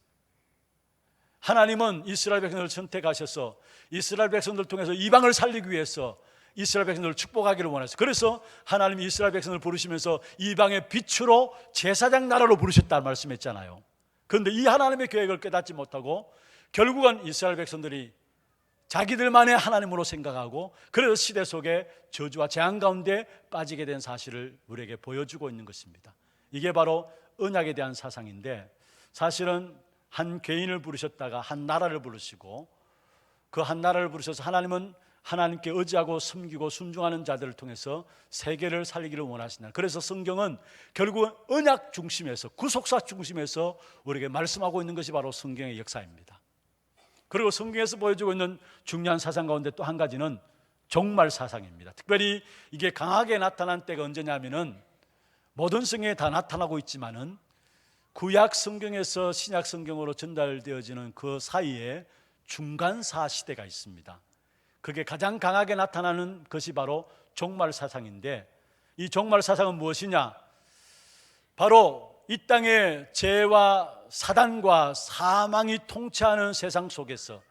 하나님은 이스라엘 백성들을 선택하셔서 이스라엘 백성들을 통해서 이방을 살리기 위해서 이스라엘 백성들을 축복하기를 원했어요. 그래서 하나님이 이스라엘 백성을 부르시면서 이방의 빛으로 제사장 나라로 부르셨다는 말씀했잖아요. 그런데 이 하나님의 계획을 깨닫지 못하고 결국은 이스라엘 백성들이 자기들만의 하나님으로 생각하고 그래서 시대 속에 저주와 재앙 가운데 빠지게 된 사실을 우리에게 보여주고 있는 것입니다. 이게 바로 언약에 대한 사상인데, 사실은 한 개인을 부르셨다가 한 나라를 부르시고 그 한 나라를 부르셔서 하나님은 하나님께 의지하고 섬기고 순종하는 자들을 통해서 세계를 살리기를 원하신다. 그래서 성경은 결국은 언약 중심에서, 구속사 중심에서 우리에게 말씀하고 있는 것이 바로 성경의 역사입니다. 그리고 성경에서 보여주고 있는 중요한 사상 가운데 또 한 가지는 종말 사상입니다. 특별히 이게 강하게 나타난 때가 언제냐면은 모든 성경에 다 나타나고 있지만은 구약 성경에서 신약 성경으로 전달되어지는 그 사이에 중간사 시대가 있습니다. 그게 가장 강하게 나타나는 것이 바로 종말 사상인데, 이 종말 사상은 무엇이냐? 바로 이 땅의 죄와 사단과 사망이 통치하는 세상 속에서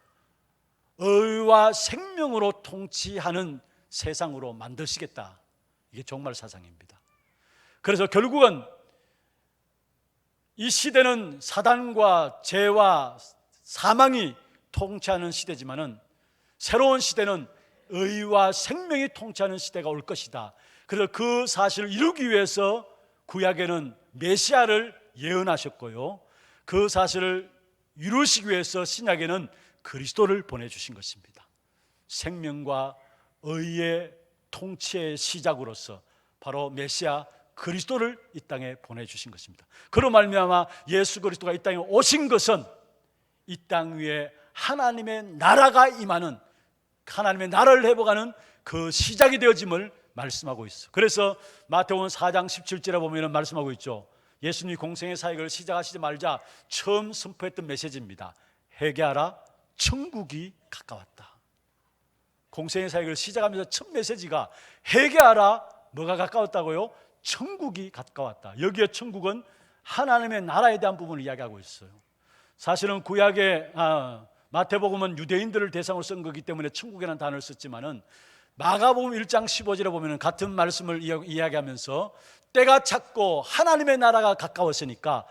의와 생명으로 통치하는 세상으로 만드시겠다. 이게 종말 사상입니다. 그래서 결국은 이 시대는 사단과 죄와 사망이 통치하는 시대지만은 새로운 시대는 의와 생명이 통치하는 시대가 올 것이다. 그래서 그 사실을 이루기 위해서 구약에는 메시아를 예언하셨고요, 그 사실을 이루시기 위해서 신약에는 그리스도를 보내주신 것입니다. 생명과 의의 통치의 시작으로서 바로 메시아 그리스도를 이 땅에 보내주신 것입니다. 그로 말미암아 예수 그리스도가 이 땅에 오신 것은 이 땅 위에 하나님의 나라가 임하는, 하나님의 나라를 회복하는 그 시작이 되어짐을 말씀하고 있어요. 그래서 마태복음 4장 17절에 보면 말씀하고 있죠. 예수님이 공생의 사역을 시작하시지 말자 처음 선포했던 메시지입니다. 회개하라, 천국이 가까웠다. 공생의 사역을 시작하면서 첫 메시지가 회개하라, 뭐가 가까웠다고요? 천국이 가까웠다. 여기에 천국은 하나님의 나라에 대한 부분을 이야기하고 있어요. 사실은 구약의 마태복음은 유대인들을 대상으로 쓴 거기 때문에 천국이라는 단어를 썼지만은 마가복음 1장 15절에 보면 같은 말씀을 이야기하면서 때가 찼고 하나님의 나라가 가까웠으니까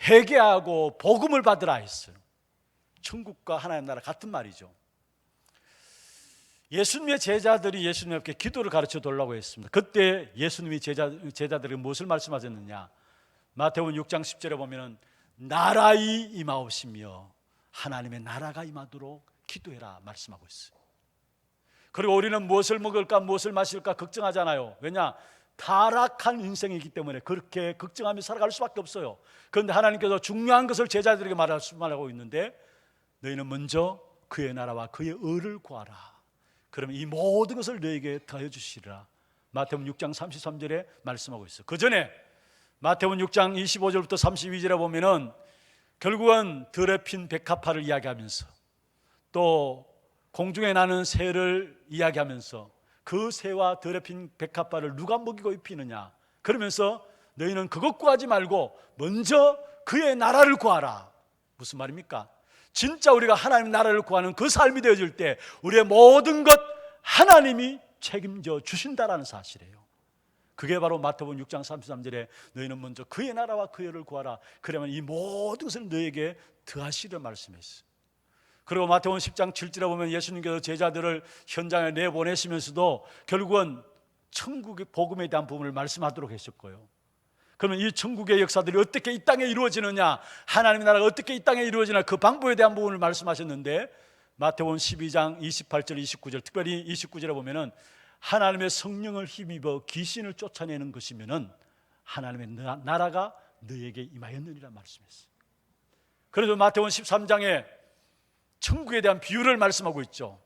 회개하고 복음을 받으라 했어요. 천국과 하나님의 나라 같은 말이죠. 예수님의 제자들이 예수님께 기도를 가르쳐 달라고 했습니다. 그때 예수님이 제자들에게 무엇을 말씀하셨느냐? 마태복음 6장 10절에 보면 나라의 임하옵시며 하나님의 나라가 임하도록 기도해라 말씀하고 있어요. 그리고 우리는 무엇을 먹을까 무엇을 마실까 걱정하잖아요. 왜냐? 타락한 인생이기 때문에 그렇게 걱정하며 살아갈 수밖에 없어요. 그런데 하나님께서 중요한 것을 제자들에게 말하고 있는데, 너희는 먼저 그의 나라와 그의 의를 구하라. 그러면 이 모든 것을 너에게 더해 주시리라. 마태복음 6장 33절에 말씀하고 있어요. 그 전에 마태복음 6장 25절부터 32절에 보면은 결국은 들에 핀 백합화를 이야기하면서 또 공중에 나는 새를 이야기하면서 그 새와 들에 핀 백합화를 누가 먹이고 입히느냐, 그러면서 너희는 그것 구하지 말고 먼저 그의 나라를 구하라. 무슨 말입니까? 진짜 우리가 하나님 나라를 구하는 그 삶이 되어질 때 우리의 모든 것 하나님이 책임져 주신다라는 사실이에요. 그게 바로 마태복음 6장 33절에 너희는 먼저 그의 나라와 그의 의를 구하라. 그러면 이 모든 것을 너에게 더하시려 말씀했어요. 그리고 마태복음 10장 7절에 보면 예수님께서 제자들을 현장에 내보내시면서도 결국은 천국의 복음에 대한 부분을 말씀하도록 하셨고요. 그러면 이 천국의 역사들이 어떻게 이 땅에 이루어지느냐, 하나님의 나라가 어떻게 이 땅에 이루어지나 그 방법에 대한 부분을 말씀하셨는데, 마태복음 12장 28절 29절, 특별히 29절에 보면은 하나님의 성령을 힘입어 귀신을 쫓아내는 것이면은 하나님의 나라가 너에게 임하였느니라 말씀했어요. 그래서 마태복음 13장에 천국에 대한 비유를 말씀하고 있죠.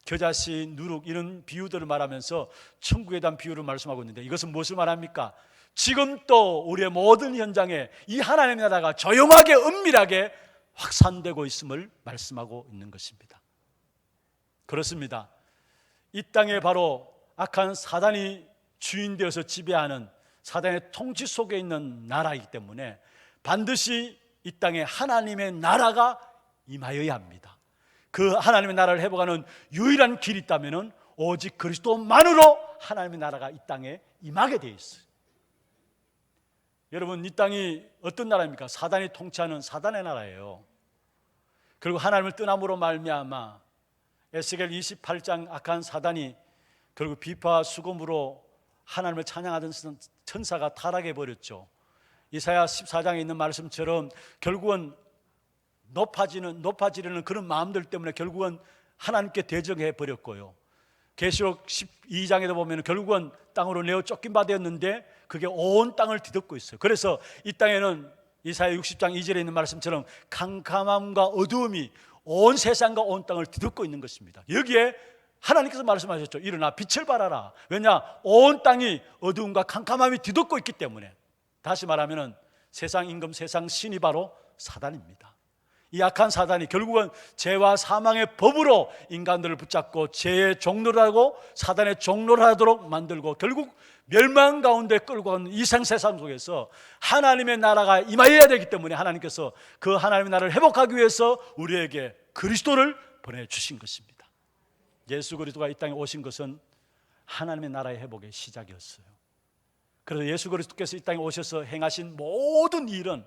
겨자씨, 누룩 이런 비유들을 말하면서 천국에 대한 비유를 말씀하고 있는데, 이것은 무엇을 말합니까? 지금 또 우리의 모든 현장에 이 하나님의 나라가 조용하게 은밀하게 확산되고 있음을 말씀하고 있는 것입니다. 그렇습니다. 이 땅에 바로 악한 사단이 주인 되어서 지배하는 사단의 통치 속에 있는 나라이기 때문에 반드시 이 땅에 하나님의 나라가 임하여야 합니다. 그 하나님의 나라를 회복하는 유일한 길이 있다면 오직 그리스도만으로 하나님의 나라가 이 땅에 임하게 되어 있어요. 여러분, 이 땅이 어떤 나라입니까? 사단이 통치하는 사단의 나라예요. 그리고 하나님을 떠남으로 말미암아 에스겔 28장 악한 사단이 결국 비파와 수금으로 하나님을 찬양하던 천사가 타락해 버렸죠. 이사야 14장에 있는 말씀처럼 결국은 높아지려는 그런 마음들 때문에 결국은 하나님께 대적해 버렸고요. 계시록 12장에도 보면 결국은 땅으로 내어 쫓긴 바 되었는데 그게 온 땅을 뒤덮고 있어요. 그래서 이 땅에는 이사야 60장 2절에 있는 말씀처럼 캄캄함과 어두움이 온 세상과 온 땅을 뒤덮고 있는 것입니다. 여기에 하나님께서 말씀하셨죠. 일어나 빛을 발하라. 왜냐? 온 땅이 어두움과 캄캄함이 뒤덮고 있기 때문에. 다시 말하면 세상 임금, 세상 신이 바로 사단입니다. 이 악한 사단이 결국은 죄와 사망의 법으로 인간들을 붙잡고 죄의 종로를 하고 사단의 종로를 하도록 만들고 결국 멸망 가운데 끌고 가는 이 세상 속에서 하나님의 나라가 임하여야 되기 때문에 하나님께서 그 하나님의 나라를 회복하기 위해서 우리에게 그리스도를 보내주신 것입니다. 예수 그리스도가 이 땅에 오신 것은 하나님의 나라의 회복의 시작이었어요. 그래서 예수 그리스도께서 이 땅에 오셔서 행하신 모든 일은,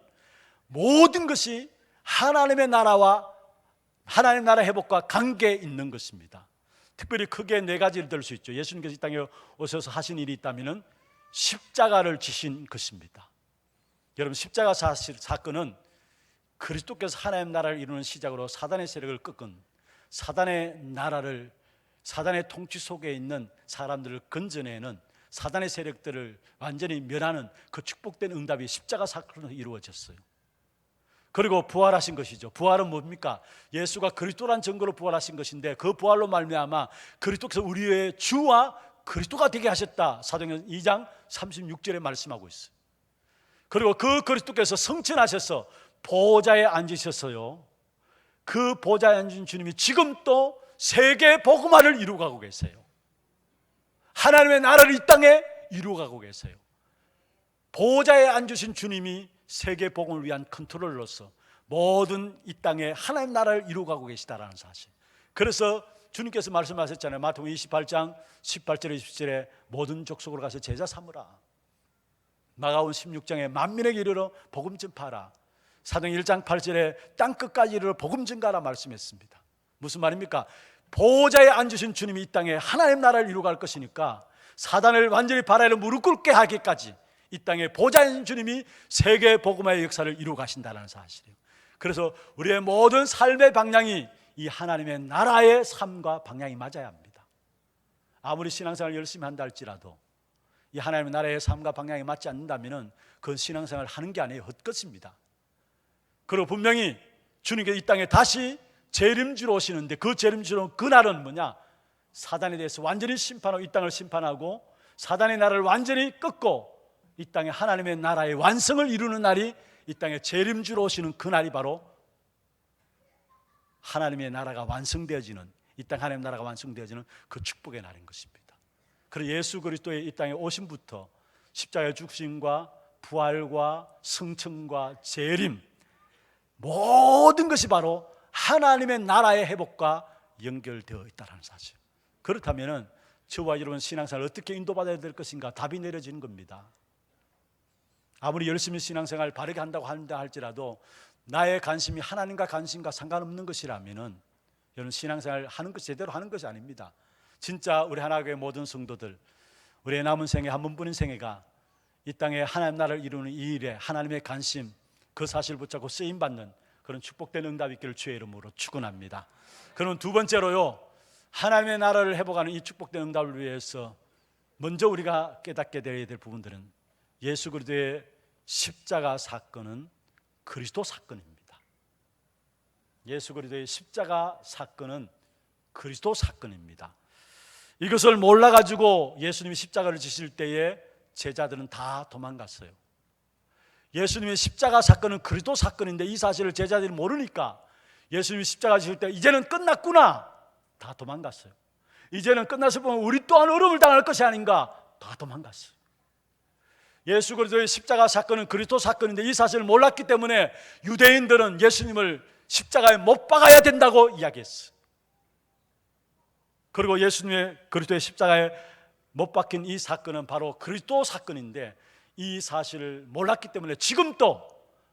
모든 것이 하나님의 나라와 하나님 나라 회복과 관계에 있는 것입니다. 특별히 크게 네 가지를 들 수 있죠. 예수님께서 이 땅에 오셔서 하신 일이 있다면 십자가를 지신 것입니다. 여러분, 십자가 사건은 그리스도께서 하나님 나라를 이루는 시작으로 사단의 세력을 꺾은, 사단의 나라를, 사단의 통치 속에 있는 사람들을 건져내는, 사단의 세력들을 완전히 멸하는 그 축복된 응답이 십자가 사건으로 이루어졌어요. 그리고 부활하신 것이죠. 부활은 뭡니까? 예수가 그리스도란 증거로 부활하신 것인데 그 부활로 말미암아 그리스도께서 우리의 주와 그리스도가 되게 하셨다. 사도행전 2장 36절에 말씀하고 있어요. 그리고 그 그리스도께서 성천하셔서 보좌에 앉으셨어요. 그 보좌에 앉은 주님이 지금 또 세계 복음화를 이루어가고 계세요. 하나님의 나라를 이 땅에 이루어가고 계세요. 보좌에 앉으신 주님이 세계 복음을 위한 컨트롤러로서 모든 이 땅에 하나님 나라를 이루어가고 계시다라는 사실. 그래서 주님께서 말씀하셨잖아요. 마태복음 28장 18절에 20절에 모든 족속으로 가서 제자 삼으라. 마가복음 16장에 만민에게 이르러 복음 전파하라. 사도행전 1장 8절에 땅 끝까지 이르러 복음 전가하라 말씀했습니다. 무슨 말입니까? 보좌에 앉으신 주님이 이 땅에 하나님 나라를 이루어갈 것이니까 사단을 완전히 발아래 무릎 꿇게 하기까지 이 땅에 보좌에 앉은 주님이 세계 복음화의 역사를 이루어 가신다는 사실이에요. 그래서 우리의 모든 삶의 방향이 이 하나님의 나라의 삶과 방향이 맞아야 합니다. 아무리 신앙생활을 열심히 한다 할지라도 이 하나님의 나라의 삶과 방향이 맞지 않는다면 그건 신앙생활을 하는 게 아니에요. 헛것입니다. 그리고 분명히 주님께서 이 땅에 다시 재림주로 오시는데 그 재림주로 그날은 뭐냐? 사단에 대해서 완전히 심판하고 이 땅을 심판하고 사단의 나라를 완전히 꺾고 이 땅에 하나님의 나라의 완성을 이루는 날이 이 땅에 재림주로 오시는 그날이 바로 하나님의 나라가 완성되어지는, 이 땅 하나님의 나라가 완성되어지는 그 축복의 날인 것입니다. 그리고 예수 그리스도의 이 땅에 오심부터 십자가의 죽으심과 부활과 승천과 재림, 모든 것이 바로 하나님의 나라의 회복과 연결되어 있다는 사실. 그렇다면 저와 여러분 신앙생활을 어떻게 인도받아야 될 것인가? 답이 내려지는 겁니다. 아무리 열심히 신앙생활 바르게 한다고 한다 할지라도 나의 관심이 하나님과 관심과 상관없는 것이라면 여러분 신앙생활 하는 것 제대로 하는 것이 아닙니다. 진짜 우리 하나교회 모든 성도들, 우리의 남은 생애 한 번뿐인 생애가 이 땅에 하나님 나라를 이루는 이 일에 하나님의 관심, 그 사실을 붙잡고 쓰임받는 그런 축복된 응답이 있기를 주의 이름으로 축원합니다. 그럼 두 번째로요, 하나님의 나라를 회복하는 이 축복된 응답을 위해서 먼저 우리가 깨닫게 되어야 될 부분들은 예수 그리스도의 십자가 사건은 그리스도 사건입니다. 예수 그리스도의 십자가 사건은 그리스도 사건입니다. 이것을 몰라가지고 예수님이 십자가를 지실 때에 제자들은 다 도망갔어요. 예수님의 십자가 사건은 그리스도 사건인데 이 사실을 제자들이 모르니까 예수님이 십자가 지실 때 이제는 끝났구나, 다 도망갔어요. 이제는 끝났을 뿐 우리 또한 어려움을 당할 것이 아닌가, 다 도망갔어요. 예수 그리스도의 십자가 사건은 그리스도 사건인데 이 사실을 몰랐기 때문에 유대인들은 예수님을 십자가에 못 박아야 된다고 이야기했어요. 그리고 예수님의 그리스도의 십자가에 못 박힌 이 사건은 바로 그리스도 사건인데 이 사실을 몰랐기 때문에 지금도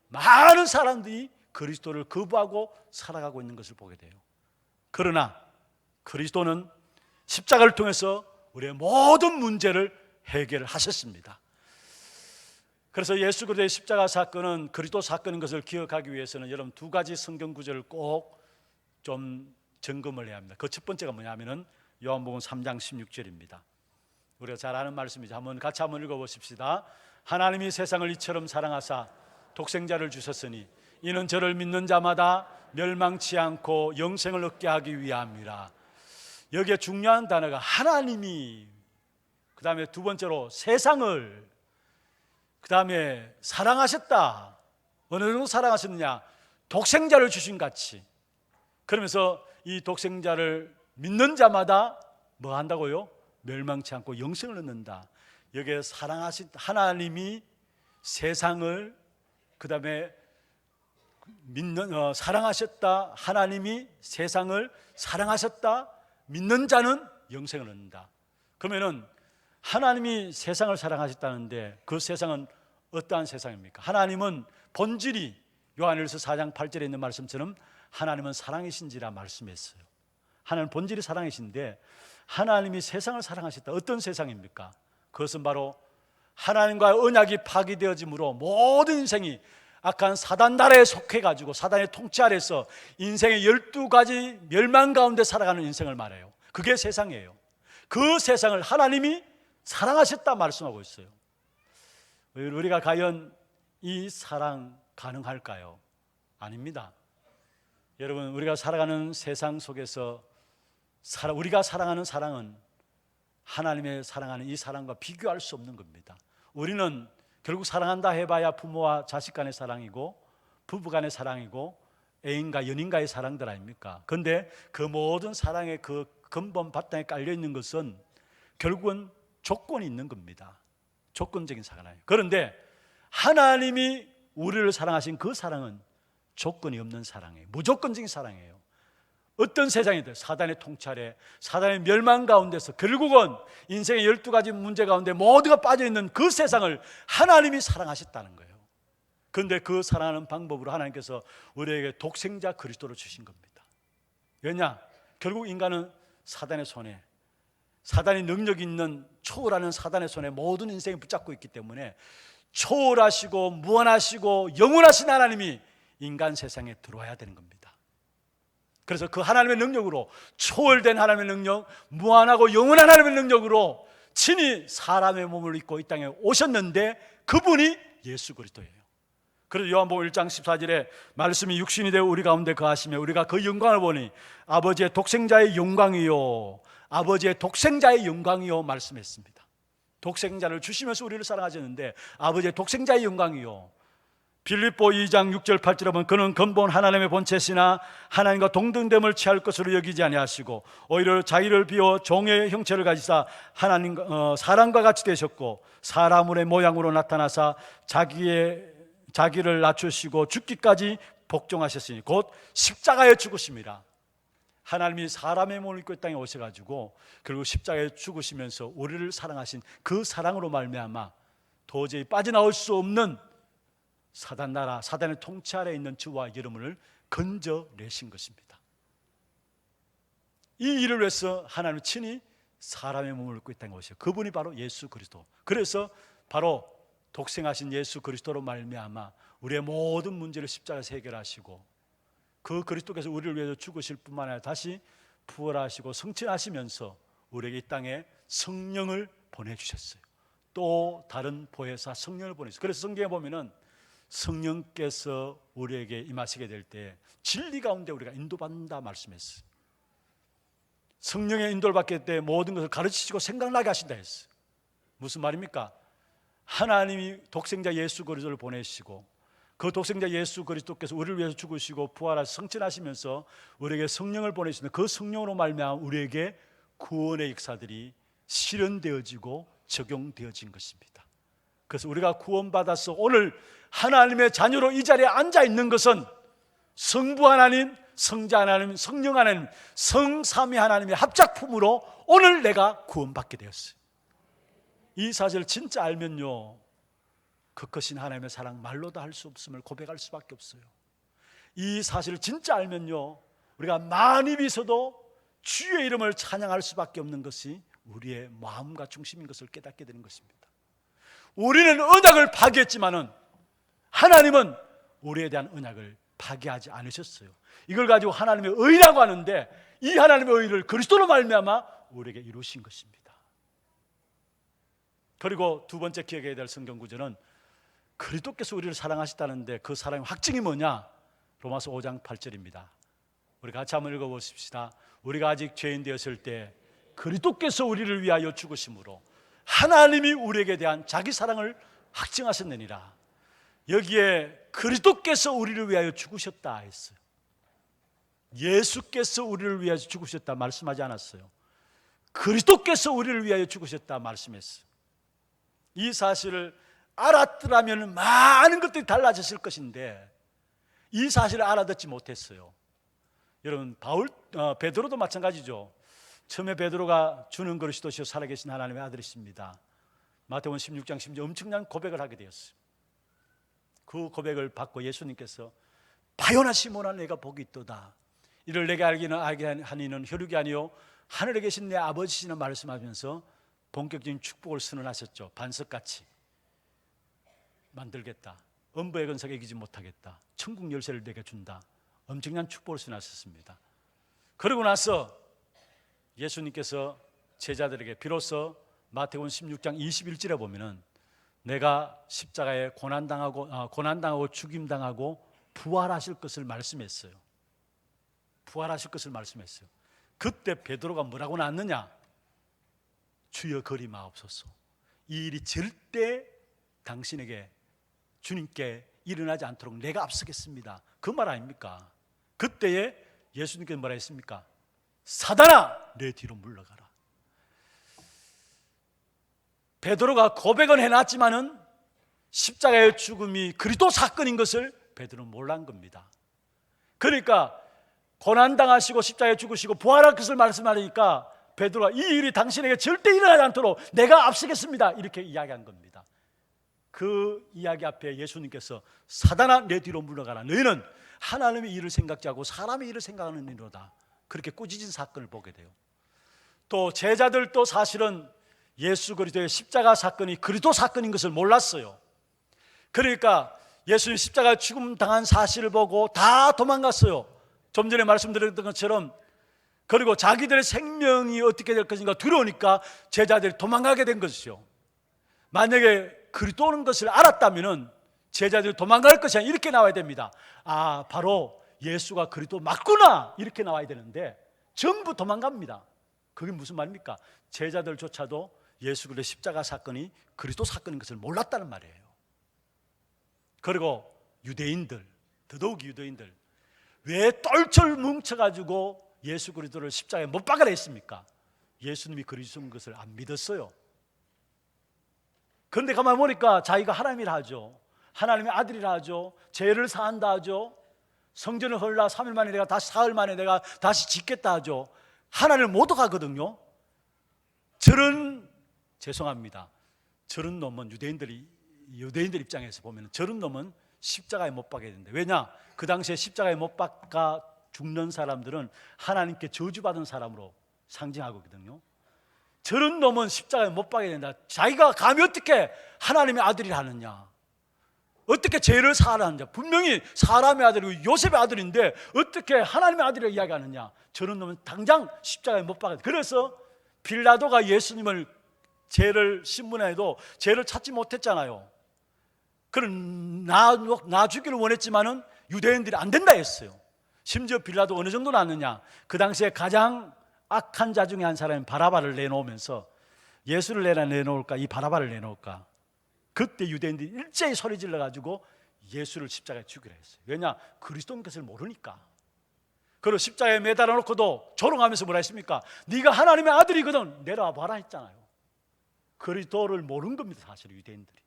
많은 사람들이 그리스도를 거부하고 살아가고 있는 것을 보게 돼요. 그러나 그리스도는 십자가를 통해서 우리의 모든 문제를 해결하셨습니다. 그래서 예수 그리스도의 십자가 사건은 그리스도 사건인 것을 기억하기 위해서는 여러분 두 가지 성경 구절을 꼭 좀 점검을 해야 합니다. 그 첫 번째가 뭐냐면은 요한복음 3장 16절입니다. 우리가 잘 아는 말씀이죠. 같이 한번 읽어보십시다. 하나님이 세상을 이처럼 사랑하사 독생자를 주셨으니 이는 저를 믿는 자마다 멸망치 않고 영생을 얻게 하기 위함이라. 여기에 중요한 단어가 하나님이, 그 다음에 두 번째로 세상을, 그 다음에 사랑하셨다. 어느 정도 사랑하셨느냐? 독생자를 주신 같이. 그러면서 이 독생자를 믿는 자마다 뭐 한다고요? 멸망치 않고 영생을 얻는다. 여기에 사랑하신 하나님이 세상을, 그 다음에 사랑하셨다. 하나님이 세상을 사랑하셨다. 믿는 자는 영생을 얻는다. 그러면은 하나님이 세상을 사랑하셨다는데 그 세상은 어떠한 세상입니까? 하나님은 본질이 요한일서 4장 8절에 있는 말씀처럼 하나님은 사랑이신지라 말씀했어요. 하나님은 본질이 사랑이신데 하나님이 세상을 사랑하셨다. 어떤 세상입니까? 그것은 바로 하나님과의 언약이 파기되어짐으로 모든 인생이 악한 사단 나라에 속해가지고 사단의 통치 아래서 인생의 12가지 멸망 가운데 살아가는 인생을 말해요. 그게 세상이에요. 그 세상을 하나님이 사랑하셨다 말씀하고 있어요. 우리가 과연 이 사랑 가능할까요? 아닙니다. 여러분, 우리가 살아가는 세상 속에서 우리가 사랑하는 사랑은 하나님의 사랑하는 이 사랑과 비교할 수 없는 겁니다. 우리는 결국 사랑한다 해봐야 부모와 자식 간의 사랑이고 부부 간의 사랑이고 애인과 연인과의 사랑들 아닙니까? 그런데 그 모든 사랑의 그 근본 바탕에 깔려 있는 것은 결국은 조건이 있는 겁니다. 조건적인 사랑이에요. 그런데 하나님이 우리를 사랑하신 그 사랑은 조건이 없는 사랑이에요. 무조건적인 사랑이에요. 어떤 세상이든 사단의 통치 아래, 사단의 멸망 가운데서 결국은 인생의 12가지 문제 가운데 모두가 빠져있는 그 세상을 하나님이 사랑하셨다는 거예요. 그런데 그 사랑하는 방법으로 하나님께서 우리에게 독생자 그리스도를 주신 겁니다. 왜냐? 결국 인간은 사단의 손에, 사단의 능력이 있는 초월하는 사단의 손에 모든 인생이 붙잡고 있기 때문에 초월하시고 무한하시고 영원하신 하나님이 인간 세상에 들어와야 되는 겁니다. 그래서 그 하나님의 능력으로, 초월된 하나님의 능력, 무한하고 영원한 하나님의 능력으로 친히 사람의 몸을 입고 이 땅에 오셨는데 그분이 예수 그리스도예요. 그래서 요한복음 1장 14절에 말씀이 육신이 되어 우리 가운데 거하시며 우리가 그 영광을 보니 아버지의 독생자의 영광이요, 아버지의 독생자의 영광이요 말씀했습니다. 독생자를 주시면서 우리를 사랑하셨는데 아버지의 독생자의 영광이요. 빌립보 2장 6절 8절에 보면 그는 근본 하나님의 본체시나 하나님과 동등됨을 취할 것으로 여기지 아니하시고 오히려 자기를 비워 종의 형체를 가지사 하나님 사람과 같이 되셨고 사람의 모양으로 나타나사 자기를 낮추시고 죽기까지 복종하셨으니 곧 십자가에 죽으심이라. 하나님이 사람의 몸을 입고 이 땅에 오셔가지고 그리고 십자가에 죽으시면서 우리를 사랑하신 그 사랑으로 말미암아 도저히 빠져나올 수 없는 사단 나라, 사단의 통치 아래에 있는 저와 여러분을 건져내신 것입니다. 이 일을 위해서 하나님은 친히 사람의 몸을 입고 이 땅에 오셔. 그분이 바로 예수 그리스도. 그래서 바로 독생하신 예수 그리스도로 말미암아 우리의 모든 문제를 십자가에서 해결하시고 그 그리스도께서 우리를 위해서 죽으실 뿐만 아니라 다시 부활하시고 성취하시면서 우리에게 이 땅에 성령을 보내주셨어요. 또 다른 보혜사 성령을 보내주셨어요. 그래서 성경에 보면은 성령께서 우리에게 임하시게 될 때 진리 가운데 우리가 인도받는다 말씀했어요. 성령의 인도를 받게 될 때 모든 것을 가르치시고 생각나게 하신다 했어요. 무슨 말입니까? 하나님이 독생자 예수 그리스도를 보내시고 그 독생자 예수 그리스도께서 우리를 위해서 죽으시고 부활하셔서 성천하시면서 우리에게 성령을 보내시는 그 성령으로 말미암아 우리에게 구원의 역사들이 실현되어지고 적용되어진 것입니다. 그래서 우리가 구원받아서 오늘 하나님의 자녀로 이 자리에 앉아 있는 것은 성부 하나님, 성자 하나님, 성령 하나님, 성삼위 하나님의 합작품으로 오늘 내가 구원받게 되었어요. 이 사실을 진짜 알면요, 그 크신 하나님의 사랑 말로도 할 수 없음을 고백할 수밖에 없어요. 이 사실을 진짜 알면요, 우리가 많이 비서도 주의 이름을 찬양할 수밖에 없는 것이 우리의 마음과 중심인 것을 깨닫게 되는 것입니다. 우리는 언약을 파기했지만은 하나님은 우리에 대한 언약을 파기하지 않으셨어요. 이걸 가지고 하나님의 의라고 하는데 이 하나님의 의를 그리스도로 말미암아 우리에게 이루신 것입니다. 그리고 두 번째 기억해야 될 성경 구절은 그리스도께서 우리를 사랑하셨다는데 그 사랑의 확증이 뭐냐? 로마서 5장 8절입니다. 우리 같이 한번 읽어보십시다. 우리가 아직 죄인 되었을 때 그리스도께서 우리를 위하여 죽으심으로 하나님이 우리에게 대한 자기 사랑을 확증하셨느니라. 여기에 그리스도께서 우리를 위하여 죽으셨다 했어요. 예수께서 우리를 위하여 죽으셨다 말씀하지 않았어요. 그리스도께서 우리를 위하여 죽으셨다 말씀했어요. 이 사실을 알았더라면 많은 것들이 달라졌을 것인데 이 사실을 알아듣지 못했어요. 여러분, 베드로도 마찬가지죠. 처음에 베드로가 주는 그리스도시요 살아계신 하나님의 아들이십니다. 마태복음 16장 10절 엄청난 고백을 하게 되었어요. 그 고백을 받고 예수님께서 바요나 시몬아 내가 복이 있도다. 이를 내게 알게 하니는 혈육이 아니요 하늘에 계신 내 아버지시나 말씀하면서 본격적인 축복을 선언하셨죠. 반석같이 만들겠다. 음부의 근성에 이기지 못하겠다. 천국 열쇠를 내게 준다. 엄청난 축복을 선언하셨습니다. 그러고 나서 예수님께서 제자들에게 비로소 마태복음 16장 21절에 보면은 내가 십자가에 고난당하고 죽임당하고 부활하실 것을 말씀했어요. 부활하실 것을 말씀했어요. 그때 베드로가 뭐라고 나왔느냐? 주여 그리 마옵소서. 이 일이 절대 당신에게 주님께 일어나지 않도록 내가 앞서겠습니다. 그 말 아닙니까? 그때에 예수님께서 뭐라 했습니까? 사단아 내 뒤로 물러가라. 베드로가 고백은 해놨지만은 십자가의 죽음이 그리스도 사건인 것을 베드로는 몰란 겁니다. 그러니까 고난당하시고 십자가에 죽으시고 부활할 것을 말씀하니까 베드로가 이 일이 당신에게 절대 일어나지 않도록 내가 앞서겠습니다 이렇게 이야기한 겁니다. 그 이야기 앞에 예수님께서 사단아 내 뒤로 물러가라. 너희는 하나님의 일을 생각지 않고 사람의 일을 생각하는 이로다. 그렇게 꾸짖은 사건을 보게 돼요. 또 제자들도 사실은 예수 그리스도의 십자가 사건이 그리스도 사건인 것을 몰랐어요. 그러니까 예수님 십자가 죽음 당한 사실을 보고 다 도망갔어요. 좀 전에 말씀드렸던 것처럼 그리고 자기들의 생명이 어떻게 될 것인가 두려우니까 제자들이 도망가게 된 것이죠. 만약에 그리스도 오는 것을 알았다면 제자들이 도망갈 것이 아니라 이렇게 나와야 됩니다. 아, 바로 예수가 그리스도 맞구나, 이렇게 나와야 되는데 전부 도망갑니다. 그게 무슨 말입니까? 제자들조차도 예수 그리스도의 십자가 사건이 그리스도 사건인 것을 몰랐다는 말이에요. 그리고 유대인들, 더더욱 유대인들, 왜 똘똘 뭉쳐가지고 예수 그리스도를 십자가에 못 박아라 했습니까? 예수님이 그리스도인 것을 안 믿었어요. 그런데 가만히 보니까 자기가 하나님이라 하죠. 하나님의 아들이라 하죠. 죄를 사한다 하죠. 성전을 헐라 3일 만에 내가 다시, 사흘 만에 내가 다시 짓겠다 하죠. 하나님을 못 오가거든요. 죄송합니다, 저런 놈은 유대인들 입장에서 보면 저런 놈은 십자가에 못 박아야 된다. 왜냐? 그 당시에 십자가에 못 박아 죽는 사람들은 하나님께 저주받은 사람으로 상징하거든요. 저런 놈은 십자가에 못 박아야 된다. 자기가 감히 어떻게 하나님의 아들이라 하느냐, 어떻게 죄를 사하느냐, 분명히 사람의 아들이고 요셉의 아들인데 어떻게 하나님의 아들이라고 이야기하느냐, 저런 놈은 당장 십자가에 못 박아야 된다. 그래서 빌라도가 예수님을 죄를 신문해도 죄를 찾지 못했잖아요. 그럼 나 주기를 원했지만은 유대인들이 안 된다 했어요. 심지어 빌라도 어느 정도 났느냐, 그 당시에 가장 악한 자 중에 한 사람인 바라바를 내놓으면서 예수를 내놓을까, 이 바라바를 내놓을까. 그때 유대인들이 일제히 소리 질러가지고 예수를 십자가에 죽이라 했어요. 왜냐? 그리스도인 것을 모르니까. 그리고 십자가에 매달아 놓고도 조롱하면서 뭐라 했습니까? 네가 하나님의 아들이거든 내려와 봐라 했잖아요. 그리스도를 모르는 겁니다, 사실 유대인들이.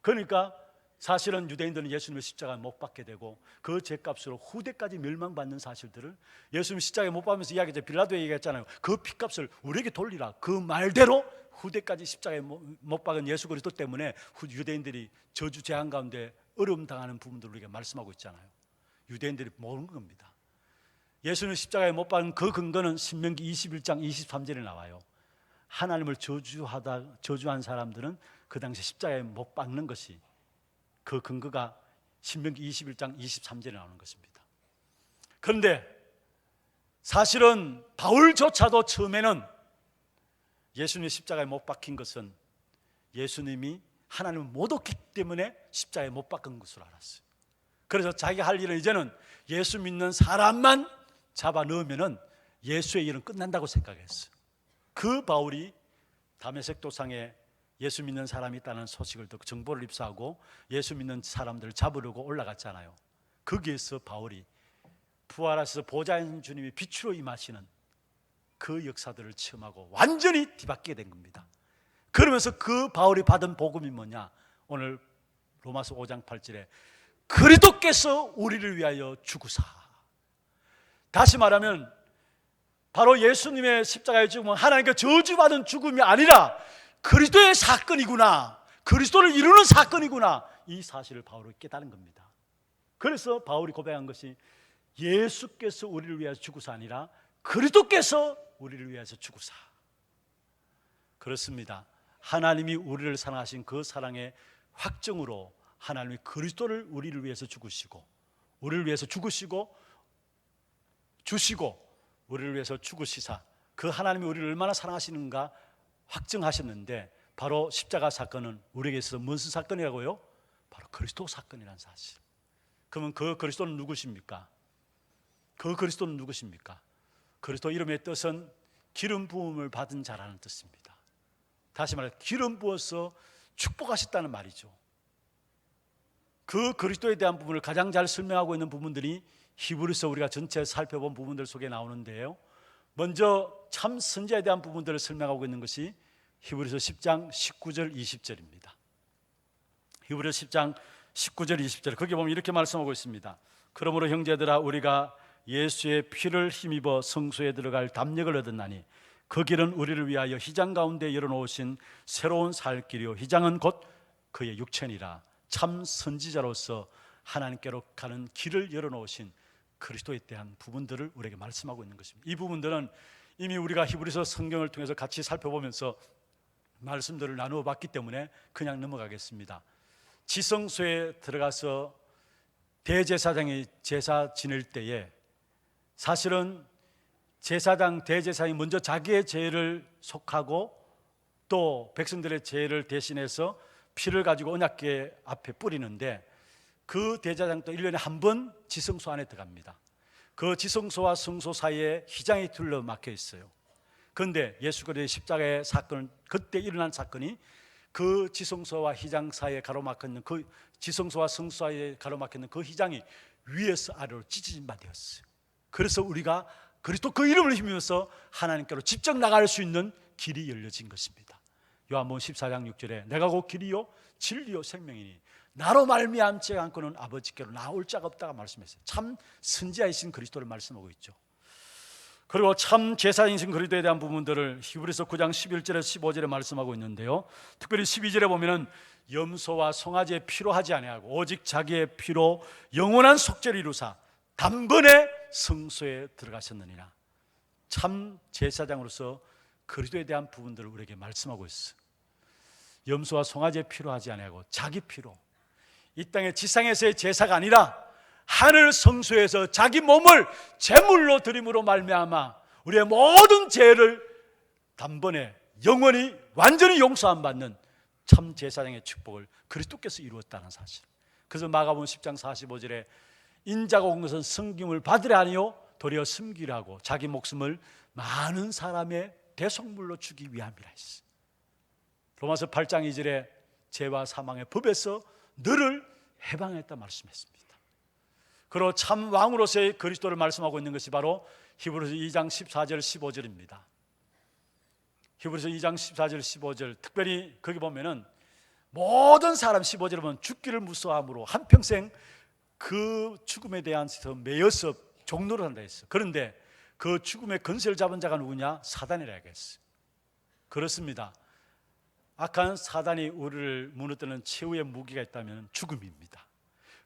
그러니까 사실은 유대인들은 예수님을 십자가에 못 박게 되고 그 죄값으로 후대까지 멸망받는 사실들을 예수님 십자가에 못 박으면서 이야기했죠. 빌라도에 얘기했잖아요. 그 피값을 우리에게 돌리라. 그 말대로 후대까지 십자가에 못 박은 예수 그리스도 때문에 유대인들이 저주 재앙 가운데 어려움 당하는 부분들을 우리가 말씀하고 있잖아요. 유대인들이 모르는 겁니다. 예수님 십자가에 못 박은 그 근거는 신명기 21장 23절에 나와요. 하나님을 저주한 사람들은 그 당시 십자가에 못 박는 것이, 그 근거가 신명기 21장 23절에 나오는 것입니다. 그런데 사실은 바울조차도 처음에는 예수님이 십자가에 못 박힌 것은 예수님이 하나님을 못 얻기 때문에 십자가에 못 박은 것으로 알았어요. 그래서 자기가 할 일은 이제는 예수 믿는 사람만 잡아 넣으면은 예수의 일은 끝난다고 생각했어요. 그 바울이 다메섹 도상에 예수 믿는 사람이 있다는 소식을 듣고 정보를 입수하고 예수 믿는 사람들을 잡으려고 올라갔잖아요. 거기에서 바울이 부활하셔서 보좌인 주님이 빛으로 임하시는 그 역사들을 체험하고 완전히 뒤바뀌게 된 겁니다. 그러면서 그 바울이 받은 복음이 뭐냐? 오늘 로마서 5장 8절에 그리스도께서 우리를 위하여 죽으사. 다시 말하면 바로 예수님의 십자가의 죽음은 하나님께 저주받은 죽음이 아니라 그리스도의 사건이구나, 그리스도를 이루는 사건이구나, 이 사실을 바울이 깨달은 겁니다. 그래서 바울이 고백한 것이 예수께서 우리를 위하여 죽으사 아니라 그리스도께서 우리를 위해서 죽으사. 그렇습니다. 하나님이 우리를 사랑하신 그 사랑의 확정으로 하나님이 그리스도를 우리를 위해서 죽으시고, 우리를 위해서 죽으시고 주시고 우리를 위해서 죽으시사, 그 하나님이 우리를 얼마나 사랑하시는가 확증하셨는데, 바로 십자가 사건은 우리에게 있어서 무슨 사건이라고요? 바로 그리스도 사건이라는 사실. 그러면 그 그리스도는 누구십니까? 그 그리스도는 누구십니까? 그리스도 이름의 뜻은 기름 부음을 받은 자라는 뜻입니다. 다시 말해 기름 부어서 축복하셨다는 말이죠. 그 그리스도에 대한 부분을 가장 잘 설명하고 있는 부분들이 히브리서 우리가 전체 살펴본 부분들 속에 나오는데요, 먼저 참 선지자에 대한 부분들을 설명하고 있는 것이 히브리서 10장 19절 20절입니다. 히브리서 10장 19절 20절, 거기 보면 이렇게 말씀하고 있습니다. 그러므로 형제들아, 우리가 예수의 피를 힘입어 성소에 들어갈 담력을 얻었나니 그 길은 우리를 위하여 휘장 가운데 열어놓으신 새로운 살 길이요 휘장은 곧 그의 육체니라. 참 선지자로서 하나님께로 가는 길을 열어놓으신 그리스도에 대한 부분들을 우리에게 말씀하고 있는 것입니다. 이 부분들은 이미 우리가 히브리서 성경을 통해서 같이 살펴보면서 말씀들을 나누어 봤기 때문에 그냥 넘어가겠습니다. 지성소에 들어가서 대제사장이 제사 지낼 때에 사실은 제사장 대제사장이 먼저 자기의 죄를 속하고 또 백성들의 죄를 대신해서 피를 가지고 언약궤 앞에 뿌리는데, 그 대제사장도 1년에 한 번 지성소 안에 들어갑니다. 그 지성소와 성소 사이에 휘장이 둘러 막혀 있어요. 그런데 예수 그리스도의 십자가의 사건, 그때 일어난 사건이 그 지성소와 휘장 사이에 가로막혔는, 그 지성소와 성소 사이에 가로막혔는 그 휘장이 위에서 아래로 찢어진 바 되었어요. 그래서 우리가 그리스도 그 이름을 힘입어서 하나님께로 직접 나갈 수 있는 길이 열려진 것입니다. 요한복음 14장 6절에 내가 곧 길이요 진리요 생명이니 나로 말미암지 않고는 아버지께로 나올 자가 없다가 말씀했어요. 참 선지자이신 그리스도를 말씀하고 있죠. 그리고 참 제사장이신 그리스도에 대한 부분들을 히브리서 9장 11절에서 15절에 말씀하고 있는데요, 특별히 12절에 보면은 염소와 송아지의 피로 하지 아니하고 오직 자기의 피로 영원한 속죄를 이루사 단번에 성소에 들어가셨느니라. 참 제사장으로서 그리스도에 대한 부분들을 우리에게 말씀하고 있어요. 염소와 송아지의 피로 하지 아니하고 자기 피로, 이 땅의 지상에서의 제사가 아니라 하늘 성소에서 자기 몸을 제물로 드림으로 말미암아 우리의 모든 죄를 단번에 영원히 완전히 용서함 받는 참 제사장의 축복을 그리스도께서 이루었다는 사실. 그래서 마가복음 10장 45절에 인자가 온 것은 섬김을 받으려 아니요 도리어 섬기려 하고 자기 목숨을 많은 사람의 대속물로 주기 위함이라 했어. 로마서 8장 2절에 죄와 사망의 법에서 너를 해방했다 말씀했습니다. 그리고 참 왕으로서의 그리스도를 말씀하고 있는 것이 바로 히브리서 2장 14절 15절입니다. 히브리서 2장 14절 15절, 특별히 거기 보면은 모든 사람 15절에 보면 죽기를 무서워함으로 한평생 그 죽음에 대해서 매여서 종노를 한다 했어요. 그런데 그 죽음의 근세를 잡은 자가 누구냐? 사단이라고 했어요. 그렇습니다. 악한 사단이 우리를 무너뜨리는 최후의 무기가 있다면 죽음입니다.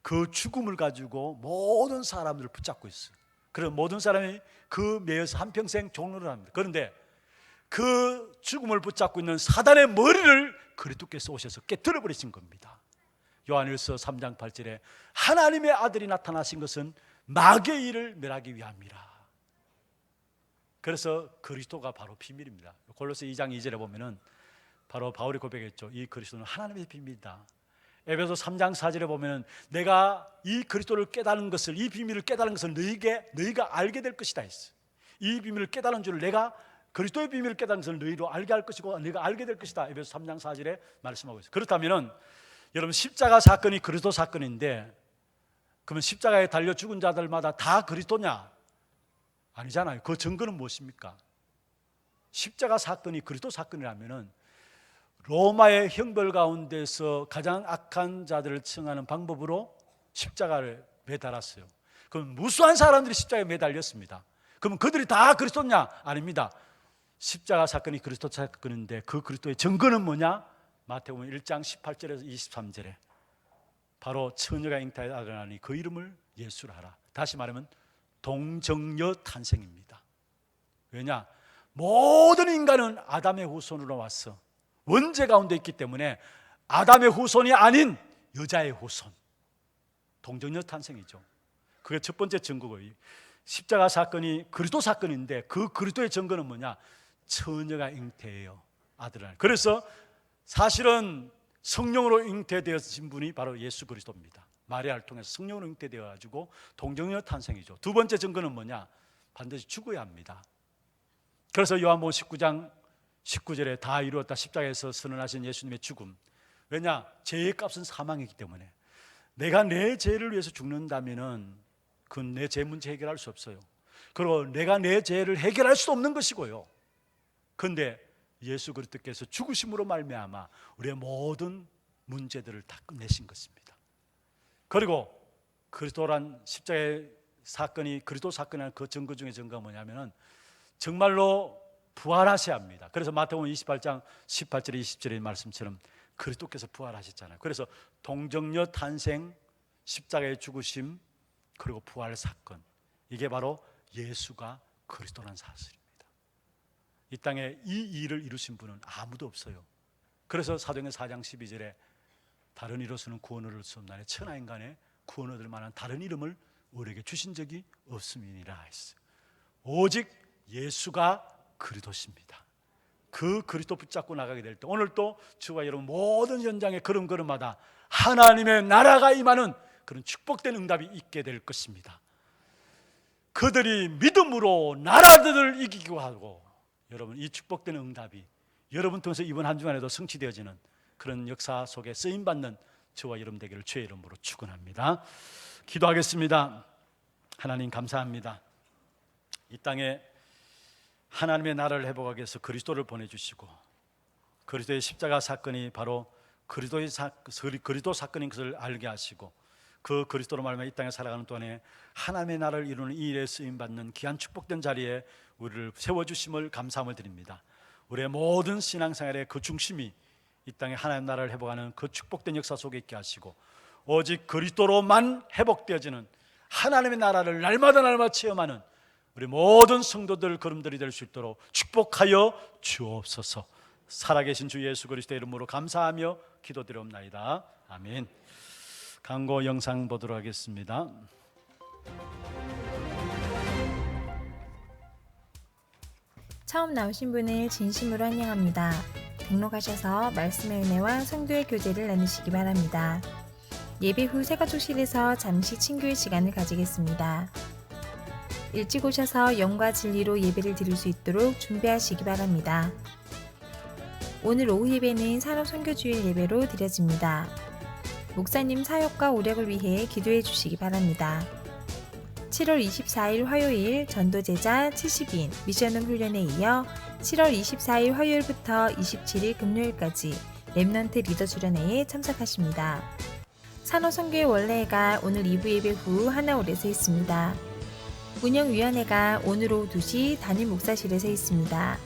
그 죽음을 가지고 모든 사람들을 붙잡고 있어요. 그래서 모든 사람이 그 매여서 한평생 종노를 합니다. 그런데 그 죽음을 붙잡고 있는 사단의 머리를 그리스도께서 오셔서 깨뜨려 버리신 겁니다. 요한일서 3장 8절에 하나님의 아들이 나타나신 것은 마귀의 일을 멸하기 위함이라. 그래서 그리스도가 바로 비밀입니다. 골로새 2장 2절에 보면은 바로 바울이 고백했죠. 이 그리스도는 하나님의 비밀이다. 에베소 3장 4절에 보면은 내가 이 그리스도를 깨달은 것을, 이 비밀을 깨달은 것을 너희가 알게 될 것이다 했어. 이 비밀을 깨달은 줄을, 내가 그리스도의 비밀을 깨달은 것을 너희로 알게 할 것이고 너희가 알게 될 것이다. 에베소 3장 4절에 말씀하고 있어요. 그렇다면은 여러분, 십자가 사건이 그리스도 사건인데 그러면 십자가에 달려 죽은 자들마다 다 그리스도냐? 아니잖아요. 그 증거는 무엇입니까? 십자가 사건이 그리스도 사건이라면은 로마의 형벌 가운데서 가장 악한 자들을 처형하는 방법으로 십자가를 매달았어요. 그럼 무수한 사람들이 십자가에 매달렸습니다. 그럼 그들이 다 그리스도냐? 아닙니다. 십자가 사건이 그리스도 사건인데 그 그리스도의 증거는 뭐냐? 마태복음 1장 18절에서 23절에 바로 처녀가 잉태하더니 그 이름을 예수라 하라. 다시 말하면 동정녀 탄생입니다. 왜냐? 모든 인간은 아담의 후손으로 왔어. 원죄 가운데 있기 때문에 아담의 후손이 아닌 여자의 후손, 동정녀 탄생이죠. 그게 첫 번째 증거고요. 십자가 사건이 그리스도 사건인데 그 그리스도의 증거는 뭐냐? 처녀가 잉태해요, 아들을. 그래서 사실은 성령으로 잉태되어진 분이 바로 예수 그리스도입니다. 마리아를 통해서 성령으로 잉태되어 가지고 동정녀 탄생이죠. 두 번째 증거는 뭐냐? 반드시 죽어야 합니다. 그래서 요한복음 19장 19절에 다 이루었다, 십자가에서 선언하신 예수님의 죽음. 왜냐? 죄의 값은 사망이기 때문에 내가 내 죄를 위해서 죽는다면은 그건 내 죄 문제 해결할 수 없어요. 그리고 내가 내 죄를 해결할 수 없는 것이고요. 그런데 예수 그리스도께서 죽으심으로 말미암아 우리의 모든 문제들을 다 끝내신 것입니다. 그리고 그리스도란 십자가의 사건이 그리스도 사건이라는 그 증거 중에 증거가 뭐냐면은 정말로 부활하셔야 합니다. 그래서 마태복음 28장 18절에 20절의 말씀처럼 그리스도께서 부활하셨잖아요. 그래서 동정녀 탄생, 십자가의 죽으심, 그리고 부활 사건, 이게 바로 예수가 그리스도라는 사실입니다. 이 땅에 이 일을 이루신 분은 아무도 없어요. 그래서 사도행전 4장 12절에 다른 이로서는 구원을 얻을 수 없나니 천하 인간의 구원 얻을 만한 다른 이름을 우리에게 주신 적이 없음이니라 했어요. 오직 예수가 그리스도십니다. 그 그리스도 붙잡고 나가게 될 때 오늘 또 저와 여러분 모든 현장의 걸음걸음마다 하나님의 나라가 임하는 그런 축복된 응답이 있게 될 것입니다. 그들이 믿음으로 나라들을 이기고 하고, 여러분 이 축복된 응답이 여러분 통해서 이번 한 주간에도 성취되어지는 그런 역사 속에 쓰임받는 저와 여러분 되기를 주의 이름으로 축원합니다. 기도하겠습니다. 하나님 감사합니다. 이 땅에 하나님의 나라를 회복하기 위해서 그리스도를 보내주시고, 그리스도의 십자가 사건이 바로 그리스도 사건인 것을 알게 하시고, 그 그리스도로 말미암아 이 땅에 살아가는 동안에 하나님의 나라를 이루는 이 일에 쓰임받는 귀한 축복된 자리에 우리를 세워주심을 감사함을 드립니다. 우리의 모든 신앙생활의 그 중심이 이 땅에 하나님의 나라를 회복하는 그 축복된 역사 속에 있게 하시고, 오직 그리스도로만 회복되어지는 하나님의 나라를 날마다 체험하는 우리 모든 성도들 걸음들이 될 수 있도록 축복하여 주옵소서. 살아계신 주 예수 그리스도의 이름으로 감사하며 기도드리옵나이다. 아멘. 광고 영상 보도록 하겠습니다. 처음 나오신 분을 진심으로 환영합니다. 등록하셔서 말씀의 은혜와 성도의 교제를 나누시기 바랍니다. 예배 후 새가족실에서 잠시 친교의 시간을 가지겠습니다. 일찍 오셔서 영과 진리로 예배를 드릴 수 있도록 준비하시기 바랍니다. 오늘 오후 예배는 산업선교주일 예배로 드려집니다. 목사님 사역과 오력을 위해 기도해 주시기 바랍니다. 7월 24일 화요일 전도제자 70인 미션홈 훈련에 이어 7월 24일 화요일부터 27일 금요일까지 렘넌트 리더 주련회에 참석하십니다. 산업선교의 원래회가 오늘 2부 예배 후 하나홀에서 있습니다. 운영위원회가 오늘 오후 2시 담임 목사실에서 있습니다.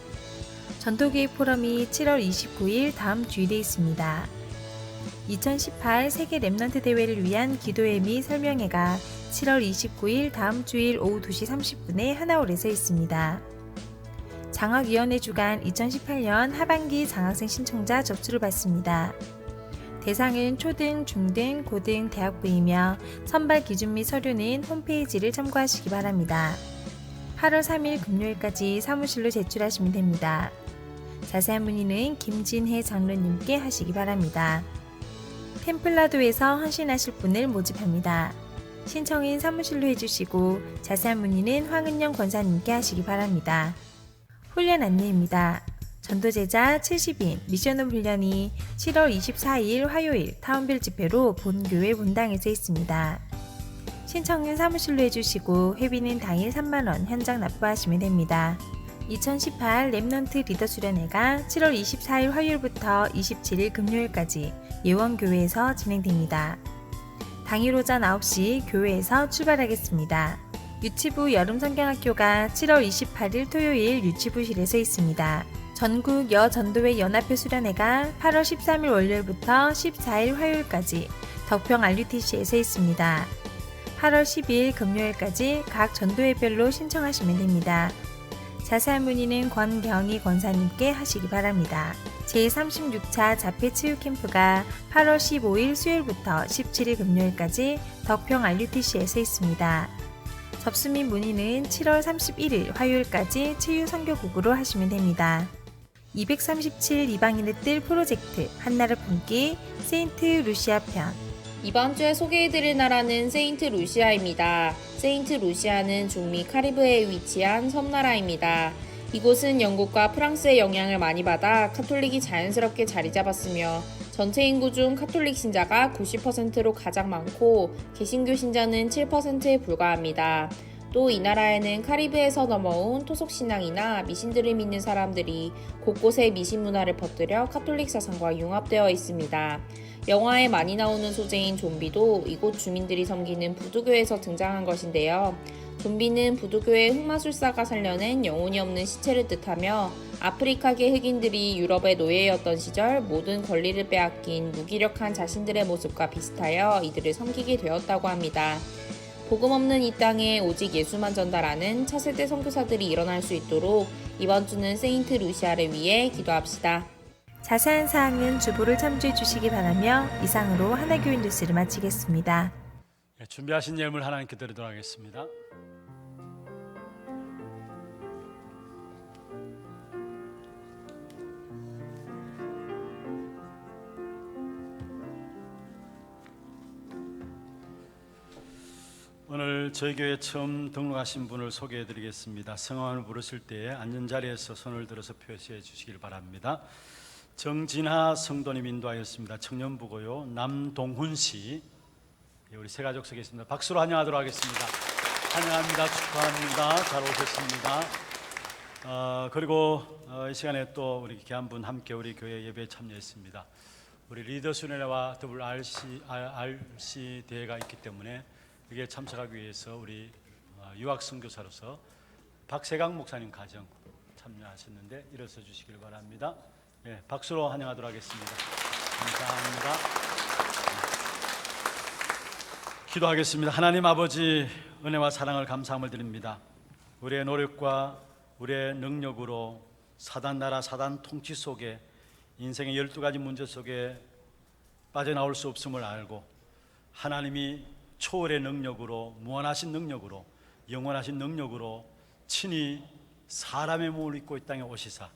전도교육 포럼이 7월 29일 다음 주일에 있습니다. 2018 세계 렘넌트 대회를 위한 기도회 및 설명회가 7월 29일 다음 주일 오후 2시 30분에 하나홀에서 있습니다. 장학위원회 주간 2018년 하반기 장학생 신청자 접수를 받습니다. 대상은 초등, 중등, 고등, 대학부이며 선발 기준 및 서류는 홈페이지를 참고하시기 바랍니다. 8월 3일 금요일까지 사무실로 제출하시면 됩니다. 자세한 문의는 김진혜 장로님께 하시기 바랍니다. 템플라도에서 헌신하실 분을 모집합니다. 신청은 사무실로 해주시고 자세한 문의는 황은영 권사님께 하시기 바랍니다. 훈련 안내입니다. 전도제자 70인 미션홈 훈련이 7월 24일 화요일 타운별 집회로 본교회 본당에서 있습니다. 신청은 사무실로 해주시고 회비는 당일 3만원 현장 납부하시면 됩니다. 2018 렘넌트 리더 수련회가 7월 24일 화요일부터 27일 금요일까지 예원교회에서 진행됩니다. 당일 오전 9시 교회에서 출발하겠습니다. 유치부 여름성경학교가 7월 28일 토요일 유치부실에서 있습니다. 전국 여전도회 연합회 수련회가 8월 13일 월요일부터 14일 화요일까지 덕평 RUTC에서 있습니다. 8월 10일 금요일까지 각 전도회별로 신청하시면 됩니다. 자세한 문의는 권경희 권사님께 하시기 바랍니다. 제36차 자폐치유캠프가 8월 15일 수요일부터 17일 금요일까지 덕평 RUTC에서 있습니다. 접수 및 문의는 7월 31일 화요일까지 치유선교국으로 하시면 됩니다. 237 이방인의 뜰 프로젝트 한나라 품기 세인트 루시아 편. 이번 주에 소개해드릴 나라는 세인트 루시아입니다. 세인트 루시아는 중미 카리브해에 위치한 섬나라입니다. 이곳은 영국과 프랑스의 영향을 많이 받아 카톨릭이 자연스럽게 자리 잡았으며 전체 인구 중 카톨릭 신자가 90%로 가장 많고 개신교 신자는 7%에 불과합니다. 또 이 나라에는 카리브에서 넘어온 토속신앙이나 미신들을 믿는 사람들이 곳곳에 미신 문화를 퍼뜨려 카톨릭 사상과 융합되어 있습니다. 영화에 많이 나오는 소재인 좀비도 이곳 주민들이 섬기는 부두교에서 등장한 것인데요. 좀비는 부두교의 흑마술사가 살려낸 영혼이 없는 시체를 뜻하며 아프리카계 흑인들이 유럽의 노예였던 시절 모든 권리를 빼앗긴 무기력한 자신들의 모습과 비슷하여 이들을 섬기게 되었다고 합니다. 복음 없는 이 땅에 오직 예수만 전달하는 차세대 선교사들이 일어날 수 있도록 이번 주는 세인트 루시아를 위해 기도합시다. 자세한 사항은 주보를 참조해 주시기 바라며 이상으로 하나교인 뉴스를 마치겠습니다. 준비하신 예물 하나님께 드리도록 하겠습니다. 오늘 저희 교회 처음 등록하신 분을 소개해 드리겠습니다. 성함을 부르실 때에 앉은 자리에서 손을 들어서 표시해 주시길 바랍니다. 정진하 성도님 인도하였습니다. 청년부고요. 남동훈 씨, 우리 세 가족 속에 있습니다. 박수로 환영하도록 하겠습니다. 환영합니다. 축하합니다. 잘 오셨습니다. 그리고 이 시간에 또 우리 귀한 분 함께 우리 교회 예배에 참여했습니다. 우리 리더순회와 더블 RC 대회가 있기 때문에 여기에 참석하기 위해서 우리 유학 선교사로서 박세강 목사님 가정 참여하셨는데 일어서 주시길 바랍니다. 네, 박수로 환영하도록 하겠습니다. 감사합니다. 기도하겠습니다. 하나님 아버지, 은혜와 사랑을 감사함을 드립니다. 우리의 노력과 우리의 능력으로 사단 나라, 사단 통치 속에 인생의 12가지 문제 속에 빠져나올 수 없음을 알고 하나님이 초월의 능력으로, 무한하신 능력으로, 영원하신 능력으로 친히 사람의 몸을 입고 이 땅에 오시사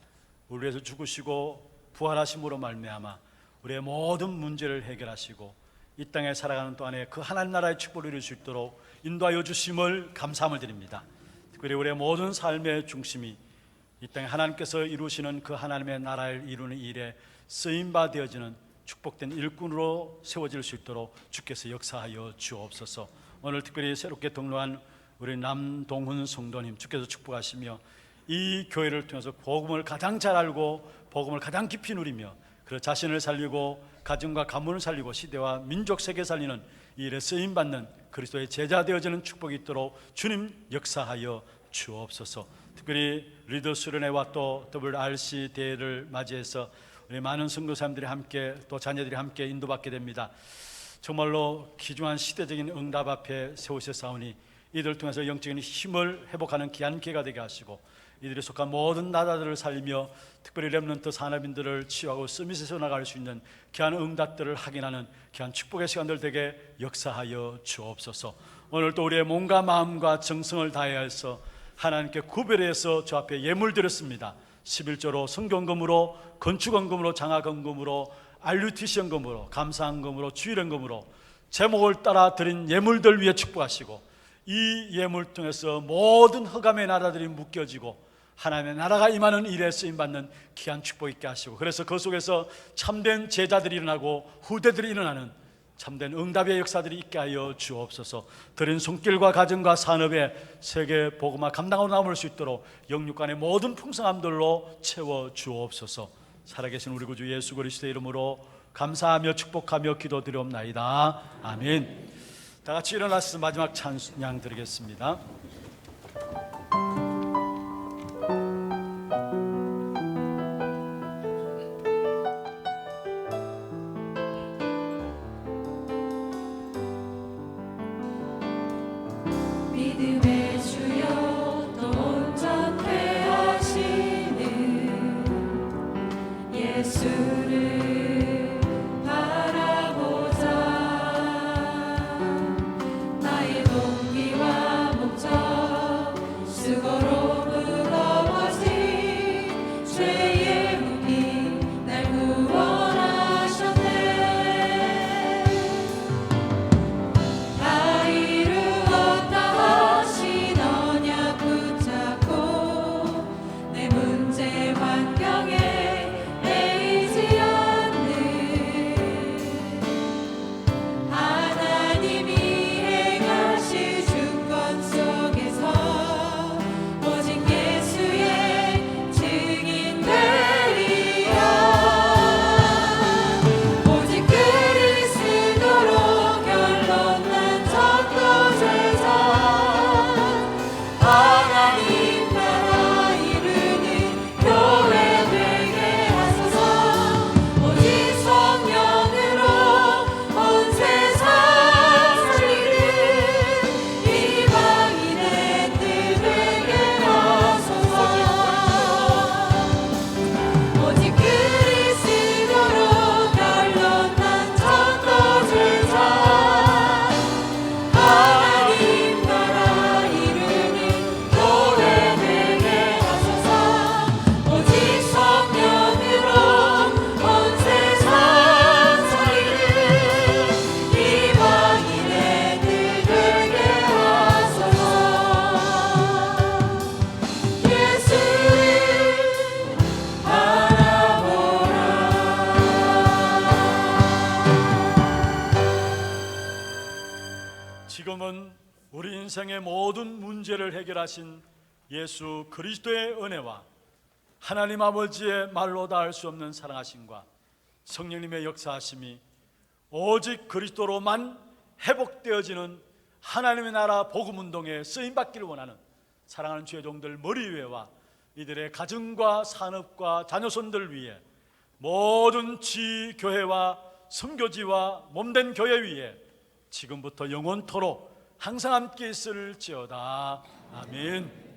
우리를 위해서 죽으시고 부활하심으로 말미암아 우리의 모든 문제를 해결하시고 이 땅에 살아가는 동안에 그 하나님 나라의 축복을 이룰 수 있도록 인도하여 주심을 감사함을 드립니다. 특별히 우리의 모든 삶의 중심이 이 땅에 하나님께서 이루시는 그 하나님의 나라를 이루는 일에 쓰임바 되어지는 축복된 일꾼으로 세워질 수 있도록 주께서 역사하여 주옵소서. 오늘 특별히 새롭게 등록한 우리 남동훈 성도님 주께서 축복하시며 이 교회를 통해서 복음을 가장 잘 알고 복음을 가장 깊이 누리며 그 자신을 살리고 가정과 가문을 살리고 시대와 민족 세계 살리는 이 일에 쓰임받는 그리스도의 제자 되어지는 축복이 있도록 주님 역사하여 주옵소서. 특별히 리더 수련회와 또 WRC 대회를 맞이해서 우리 많은 선교사님들이 함께 또 자녀들이 함께 인도받게 됩니다. 정말로 귀중한 시대적인 응답 앞에 세우셨사오니 이들을 통해서 영적인 힘을 회복하는 귀한 기회가 되게 하시고 이들이 속한 모든 나라들을 살리며 특별히 렘넌트 산업인들을 치유하고 서밋에서 나갈 수 있는 귀한 응답들을 확인하는 귀한 축복의 시간들 되게 역사하여 주옵소서. 오늘 또 우리의 몸과 마음과 정성을 다해서 하나님께 구별해서 주 앞에 예물 드렸습니다. 11조로 성경금으로, 건축원금으로, 장학원금으로, RUTC원금으로, 감사원금으로, 주일원금으로 제목을 따라 드린 예물들 위해 축복하시고 이 예물 통해서 모든 흑암의 나라들이 묶여지고 하나님의 나라가 임하는 일에 쓰임받는 귀한 축복 있게 하시고 그래서 그 속에서 참된 제자들이 일어나고 후대들이 일어나는 참된 응답의 역사들이 있게 하여 주옵소서. 드린 손길과 가정과 산업에 세계 복음화 감당하고 남을 수 있도록 영육간의 모든 풍성함들로 채워 주옵소서. 살아계신 우리 구주 예수 그리스도의 이름으로 감사하며 축복하며 기도드리옵나이다. 아멘. 다 같이 일어나서 마지막 찬양 드리겠습니다. 믿음의 주여 또 온전케 하시는 예수를 바라보자. 나의 동기와 목적 수고로 무거워진 죄의 무기 날 구원하셨네. 다 이루었다 하시 인생의 모든 문제를 해결하신 예수 그리스도의 은혜와 하나님 아버지의 말로 다 할 수 없는 사랑하심과 성령님의 역사하심이 오직 그리스도로만 회복되어지는 하나님의 나라 복음운동에 쓰임받기를 원하는 사랑하는 주의 종들 머리 위에와 이들의 가정과 산업과 자녀손들 위해 모든 지교회와 선교지와 몸된 교회 위에 지금부터 영원토록 항상 함께 있을지어다. 아멘.